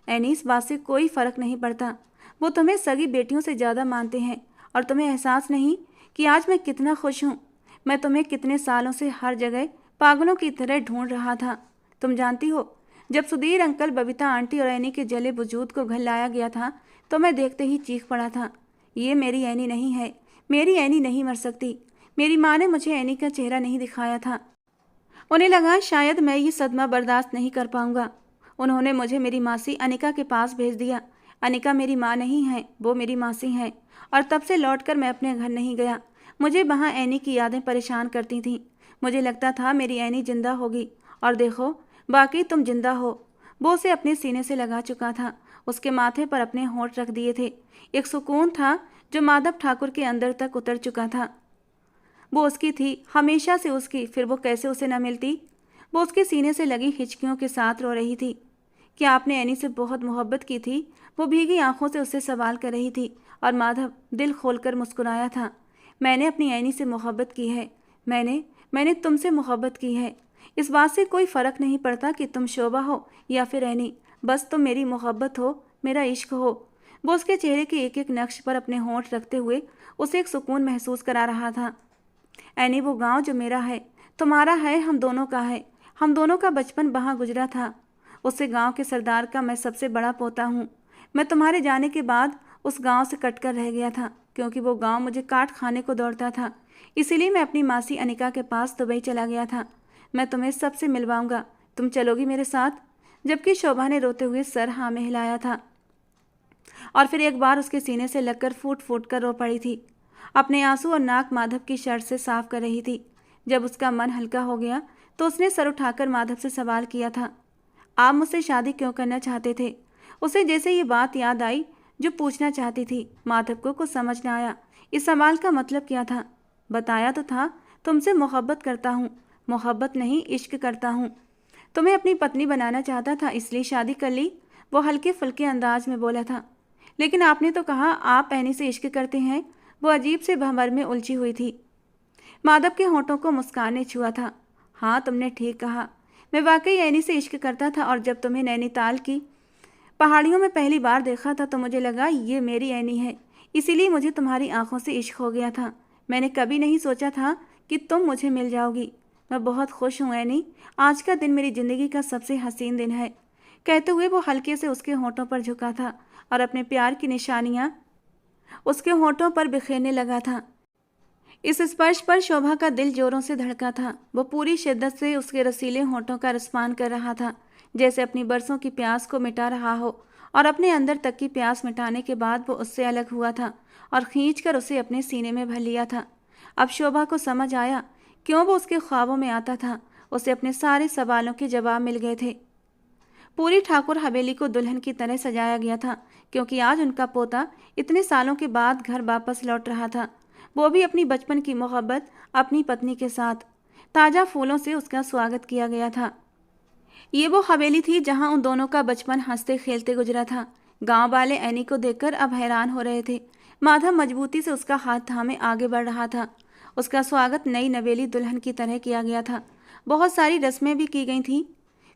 S1: ऐनी, इस बात से कोई फर्क नहीं पड़ता। वो तुम्हें सगी बेटियों से ज़्यादा मानते हैं और तुम्हें एहसास नहीं कि आज मैं कितना खुश हूँ। मैं तुम्हें कितने सालों से हर जगह पागलों की तरह ढूंढ रहा था। तुम जानती हो, जब सुधीर अंकल, बबीता आंटी और ऐनी के जले वजूद को घर लाया गया था तो मैं देखते ही चीख पड़ा था, ये मेरी ऐनी नहीं है, मेरी ऐनी नहीं मर सकती। मेरी माँ ने मुझे ऐनी का चेहरा नहीं दिखाया था। उन्हें लगा शायद मैं ये सदमा बर्दाश्त नहीं कर पाऊंगा। उन्होंने मुझे मेरी मासी अनिका के पास भेज दिया। अनिका मेरी माँ नहीं है, वो मेरी मासी हैं। और तब से लौटकर मैं अपने घर नहीं गया। मुझे वहाँ ऐनी की यादें परेशान करती थीं। मुझे लगता था मेरी ऐनी जिंदा होगी, और देखो, बाकी तुम जिंदा हो। वो उसे अपने सीने से लगा चुका था। उसके माथे पर अपने होंठ रख दिए थे। एक सुकून था जो माधव ठाकुर के अंदर तक उतर चुका था। वो उसकी थी, हमेशा से उसकी, फिर वो कैसे उसे न मिलती। वो उसके सीने से लगी हिचकियों के साथ रो रही थी। क्या आपने एनी से बहुत मोहब्बत की थी? वो भीगी आंखों से उससे सवाल कर रही थी और माधव दिल खोलकर मुस्कुराया था। मैंने अपनी एनी से मोहब्बत की है। मैंने तुमसे मोहब्बत की है। इस बात से कोई फ़र्क नहीं पड़ता कि तुम शोभा हो या फिर एनी, बस तुम मेरी मोहब्बत हो, मेरा इश्क हो। वो उसके चेहरे के एक एक नक्श पर अपने होंठ रखते हुए उसे एक सुकून महसूस करा रहा था। एनी, वो गांव जो मेरा है, तुम्हारा है, हम दोनों का है। हम दोनों का बचपन वहाँ गुजरा था। उससे गांव के सरदार का मैं सबसे बड़ा पोता हूँ। मैं तुम्हारे जाने के बाद उस गांव से कटकर रह गया था, क्योंकि वो गांव मुझे काट खाने को दौड़ता था। इसीलिए मैं अपनी मासी अनिका के पास दुबई चला गया था। मैं तुम्हें सबसे मिलवाऊंगा, तुम चलोगी मेरे साथ? जबकि शोभा ने रोते हुए सर हाँ में हिलाया था और फिर एक बार उसके सीने से लगकर फूट फूट कर रो पड़ी थी। अपने आंसू और नाक माधव की शर्ट से साफ कर रही थी। जब उसका मन हल्का हो गया तो उसने सर उठाकर माधव से सवाल किया था, आप मुझसे शादी क्यों करना चाहते थे? उसे जैसे ये बात याद आई जो पूछना चाहती थी। माधव को कुछ समझ न आया इस सवाल का मतलब क्या था। बताया तो था, तुमसे मोहब्बत करता हूँ। मोहब्बत नहीं, इश्क करता हूँ। तुम्हें अपनी पत्नी बनाना चाहता था, इसलिए शादी कर ली। वो हल्के फुल्के अंदाज में बोला था। लेकिन आपने तो कहा आप एनी से इश्क करते हैं। वो अजीब से भंवर में उलझी हुई थी। माधव के होंठों को मुस्कान ने छुआ था। हाँ, तुमने ठीक कहा। मैं वाकई एनी से इश्क करता था और जब तुम्हें नैनीताल की पहाड़ियों में पहली बार देखा था तो मुझे लगा ये मेरी एनी है। इसीलिए मुझे तुम्हारी आंखों से इश्क हो गया था। मैंने कभी नहीं सोचा था कि तुम मुझे मिल जाओगी। मैं बहुत खुश हूँ एनी। आज का दिन मेरी ज़िंदगी का सबसे हसीन दिन है। कहते हुए वो हल्के से उसके होंठों पर झुका था और अपने प्यार की निशानियाँ उसके होंठों पर बिखेरने लगा था। इस स्पर्श पर शोभा का दिल जोरों से धड़का था। वो पूरी शिद्दत से उसके रसीले होंठों का रसपान कर रहा था, जैसे अपनी बरसों की प्यास को मिटा रहा हो। और अपने अंदर तक की प्यास मिटाने के बाद वो उससे अलग हुआ था और खींचकर उसे अपने सीने में भर लिया था। अब शोभा को समझ आया क्यों वो उसके ख्वाबों में आता था। उसे अपने सारे सवालों के जवाब मिल गए थे। पूरी ठाकुर हवेली को दुल्हन की तरह सजाया गया था, क्योंकि आज उनका पोता इतने सालों के बाद घर वापस लौट रहा था, वो भी अपनी बचपन की मोहब्बत अपनी पत्नी के साथ। ताज़ा फूलों से उसका स्वागत किया गया था। ये वो हवेली थी जहां उन दोनों का बचपन हंसते खेलते गुजरा था। गांव वाले एनी को देखकर अब हैरान हो रहे थे। माधव मजबूती से उसका हाथ थामे आगे बढ़ रहा था। उसका स्वागत नई नवेली दुल्हन की तरह किया गया था। बहुत सारी रस्में भी की गई थीं।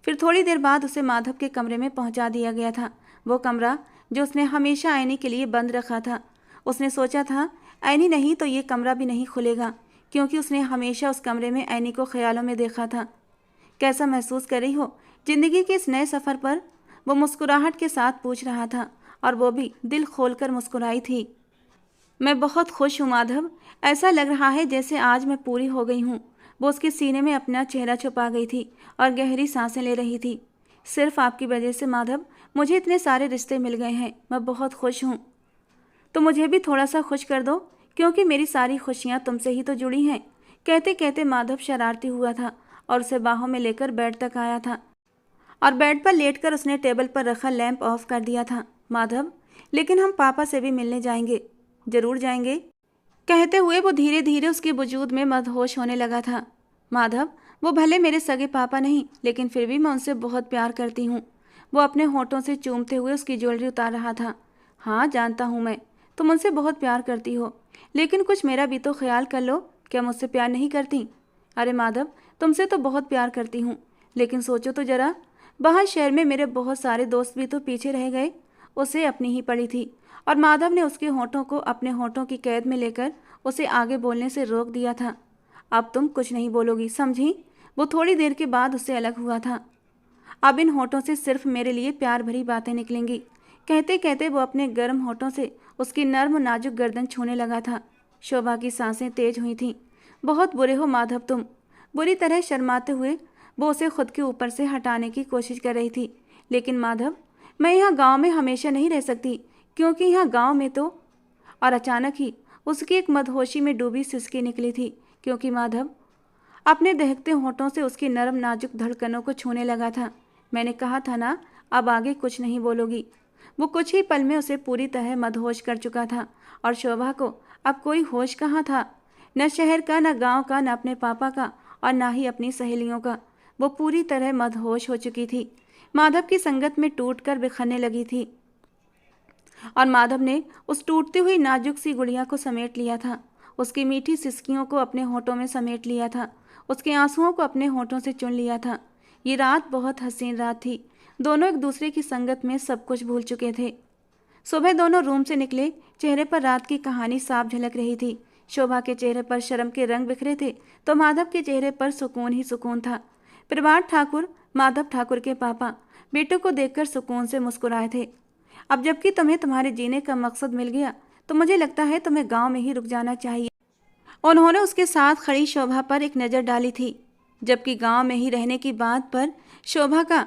S1: फिर थोड़ी देर बाद उसे माधव के कमरे में पहुंचा दिया गया था, वो कमरा जो उसने हमेशा एनी के लिए बंद रखा था। उसने सोचा था एनी नहीं तो ये कमरा भी नहीं खुलेगा, क्योंकि उसने हमेशा उस कमरे में एनी को ख्यालों में देखा था। कैसा महसूस कर रही हो जिंदगी के इस नए सफ़र पर? वो मुस्कुराहट के साथ पूछ रहा था और वो भी दिल खोलकर मुस्कुराई थी। मैं बहुत खुश हूँ माधव। ऐसा लग रहा है जैसे आज मैं पूरी हो गई हूँ। वो उसके सीने में अपना चेहरा छुपा गई थी और गहरी सांसें ले रही थी। सिर्फ आपकी वजह से माधव मुझे इतने सारे रिश्ते मिल गए हैं। मैं बहुत खुश हूँ। तो मुझे भी थोड़ा सा खुश कर दो, क्योंकि मेरी सारी खुशियाँ तुमसे ही तो जुड़ी हैं। कहते कहते माधव शरारती हुआ था और उसे बाहों में लेकर बेड तक आया था और बेड पर लेटकर उसने टेबल पर रखा लैंप ऑफ कर दिया था। माधव, लेकिन हम पापा से भी मिलने जाएंगे। जरूर जाएंगे। कहते हुए वो धीरे धीरे उसके वजूद में मदहोश होने लगा था। माधव, वो भले मेरे सगे पापा नहीं, लेकिन फिर भी मैं उनसे बहुत प्यार करती हूँ। वो अपने होठों से चूमते हुए उसकी ज्वेलरी उतार रहा था। हाँ, जानता हूँ मैं, तुम उनसे बहुत प्यार करती हो, लेकिन कुछ मेरा भी तो ख्याल कर लो। क्या मुझसे प्यार नहीं करती? अरे माधव, तुमसे तो बहुत प्यार करती हूँ, लेकिन सोचो तो जरा, बाहर शहर में मेरे बहुत सारे दोस्त भी तो पीछे रह गए। उसे अपनी ही पड़ी थी और माधव ने उसके होठों को अपने होठों की कैद में लेकर उसे आगे बोलने से रोक दिया था। अब तुम कुछ नहीं बोलोगी, समझी? वो थोड़ी देर के बाद उससे अलग हुआ था। अब इन होठों से सिर्फ मेरे लिए प्यार भरी बातें निकलेंगी। कहते कहते वो अपने गर्म होठों से उसकी नर्म नाजुक गर्दन छूने लगा था। शोभा की सांसें तेज हुई थीं। बहुत बुरे हो माधव तुम। बुरी तरह शर्माते हुए वो उसे खुद के ऊपर से हटाने की कोशिश कर रही थी। लेकिन माधव, मैं यहाँ गांव में हमेशा नहीं रह सकती, क्योंकि यहाँ गांव में तो। और अचानक ही उसकी एक मदहोशी में डूबी सिसकी निकली थी, क्योंकि माधव अपने दहकते होठों से उसकी नरम नाजुक धड़कनों को छूने लगा था। मैंने कहा था ना, अब आगे कुछ नहीं बोलोगी। वो कुछ ही पल में उसे पूरी तरह मदहोश कर चुका था और शोभा को अब कोई होश कहाँ था, न शहर का, न गांव का, न अपने पापा का और ना ही अपनी सहेलियों का। वो पूरी तरह मदहोश हो चुकी थी, माधव की संगत में टूटकर बिखरने लगी थी और माधव ने उस टूटती हुई नाजुक सी गुड़िया को समेट लिया था, उसकी मीठी सिसकियों को अपने होठों में समेट लिया था, उसके आंसुओं को अपने होठों से चुन लिया था। ये रात बहुत हसीन रात थी। दोनों एक दूसरे की संगत में सब कुछ भूल चुके थे। सुबह दोनों रूम से निकले, चेहरे पर रात की कहानी साफ झलक रही थी। शोभा के चेहरे पर शर्म के रंग बिखरे थे तो माधव के चेहरे पर सुकून ही सुकून था। प्रभात ठाकुर, माधव ठाकुर के पापा, बेटों को देखकर सुकून से मुस्कुराए थे। अब जबकि तुम्हें तुम्हारे जीने का मकसद मिल गया तो मुझे लगता है तुम्हें गांव में ही रुक जाना चाहिए। उन्होंने उसके साथ खड़ी शोभा पर एक नज़र डाली थी, जबकि गांव में ही रहने की बात पर शोभा का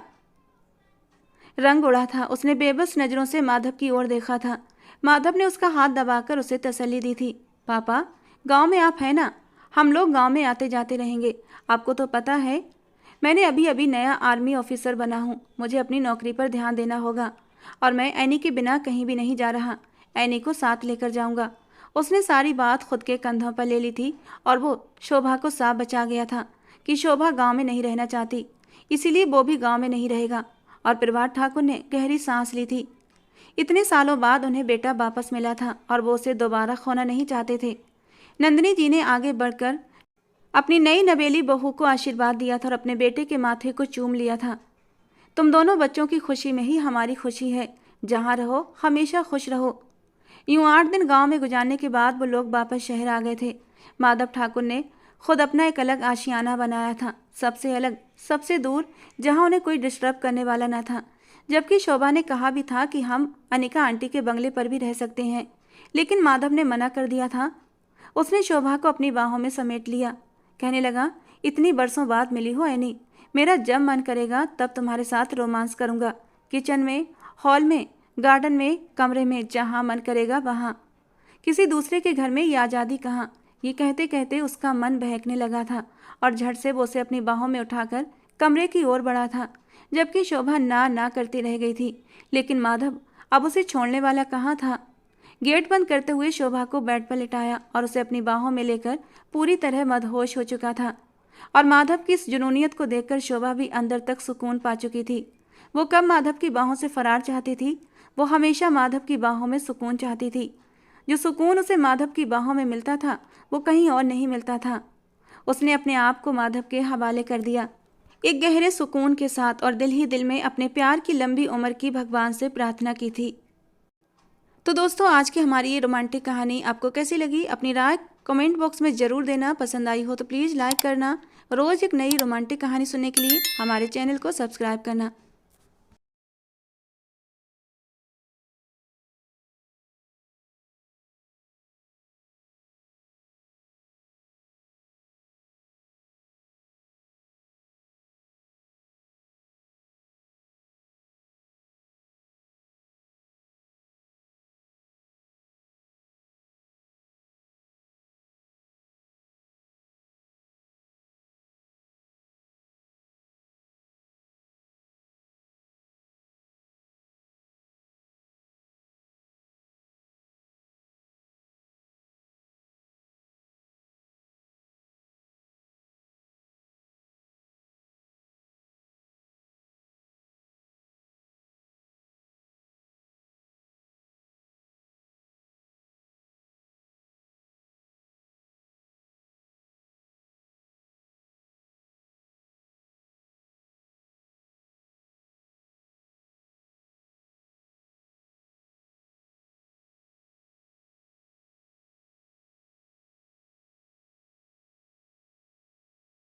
S1: रंग उड़ा था। उसने बेबस नज़रों से माधव की ओर देखा था। माधव ने उसका हाथ दबाकर उसे तसल्ली दी थी। पापा, गांव में आप हैं ना, हम लोग गांव में आते जाते रहेंगे। आपको तो पता है मैंने अभी अभी नया आर्मी ऑफिसर बना हूँ, मुझे अपनी नौकरी पर ध्यान देना होगा और मैं एनी के बिना कहीं भी नहीं जा रहा। एनी को साथ लेकर जाऊंगा। उसने सारी बात खुद के कंधों पर ले ली थी और वो शोभा को साफ बचा गया था कि शोभा गांव में नहीं रहना चाहती, इसीलिए वो भी गांव में नहीं रहेगा। और प्रभात ठाकुर ने गहरी सांस ली थी। इतने सालों बाद उन्हें बेटा वापस मिला था और वो उसे दोबारा खोना नहीं चाहते थे। नंदिनी जी ने आगे बढ़कर अपनी नई नवेली बहू को आशीर्वाद दिया था और अपने बेटे के माथे को चूम लिया था। तुम दोनों बच्चों की खुशी में ही हमारी खुशी है, जहाँ रहो हमेशा खुश रहो। यूं 8 दिन गांव में गुजारने के बाद वो लोग वापस शहर आ गए थे। माधव ठाकुर ने खुद अपना एक अलग आशियाना बनाया था, सबसे अलग, सबसे दूर, जहां उन्हें कोई डिस्टर्ब करने वाला न था। जबकि शोभा ने कहा भी था कि हम अनिका आंटी के बंगले पर भी रह सकते हैं, लेकिन माधव ने मना कर दिया था। उसने शोभा को अपनी बाहों में समेट लिया, कहने लगा, इतनी बरसों बाद मिली हो एनी, मेरा जब मन करेगा तब तुम्हारे साथ रोमांस करूँगा, किचन में, हॉल में, गार्डन में, कमरे में, जहाँ मन करेगा वहाँ। किसी दूसरे के घर में ये आज़ादी कहाँ। ये कहते कहते उसका मन बहकने लगा था और झट से वो उसे अपनी बाहों में उठाकर कमरे की ओर बढ़ा था, जबकि शोभा ना करती रह गई थी। लेकिन माधव अब उसे छोड़ने वाला कहाँ था। गेट बंद करते हुए शोभा को बेड पर लिटाया और उसे अपनी बाहों में लेकर पूरी तरह मदहोश हो चुका था। और माधव की इस जुनूनियत को देखकर शोभा भी अंदर तक सुकून पा चुकी थी। वो कब माधव की बाहों से फरार चाहती थी, वो हमेशा माधव की बाहों में सुकून चाहती थी। जो सुकून उसे माधव की बाहों में मिलता था वो कहीं और नहीं मिलता था। उसने अपने आप को माधव के हवाले कर दिया, एक गहरे सुकून के साथ, और दिल ही दिल में अपने प्यार की लंबी उम्र की भगवान से प्रार्थना की थी। तो दोस्तों, आज की हमारी ये रोमांटिक कहानी आपको कैसी लगी, अपनी राय कमेंट बॉक्स में ज़रूर देना। पसंद आई हो तो प्लीज़ लाइक करना। रोज़ एक नई रोमांटिक कहानी सुनने के लिए हमारे चैनल को सब्सक्राइब करना।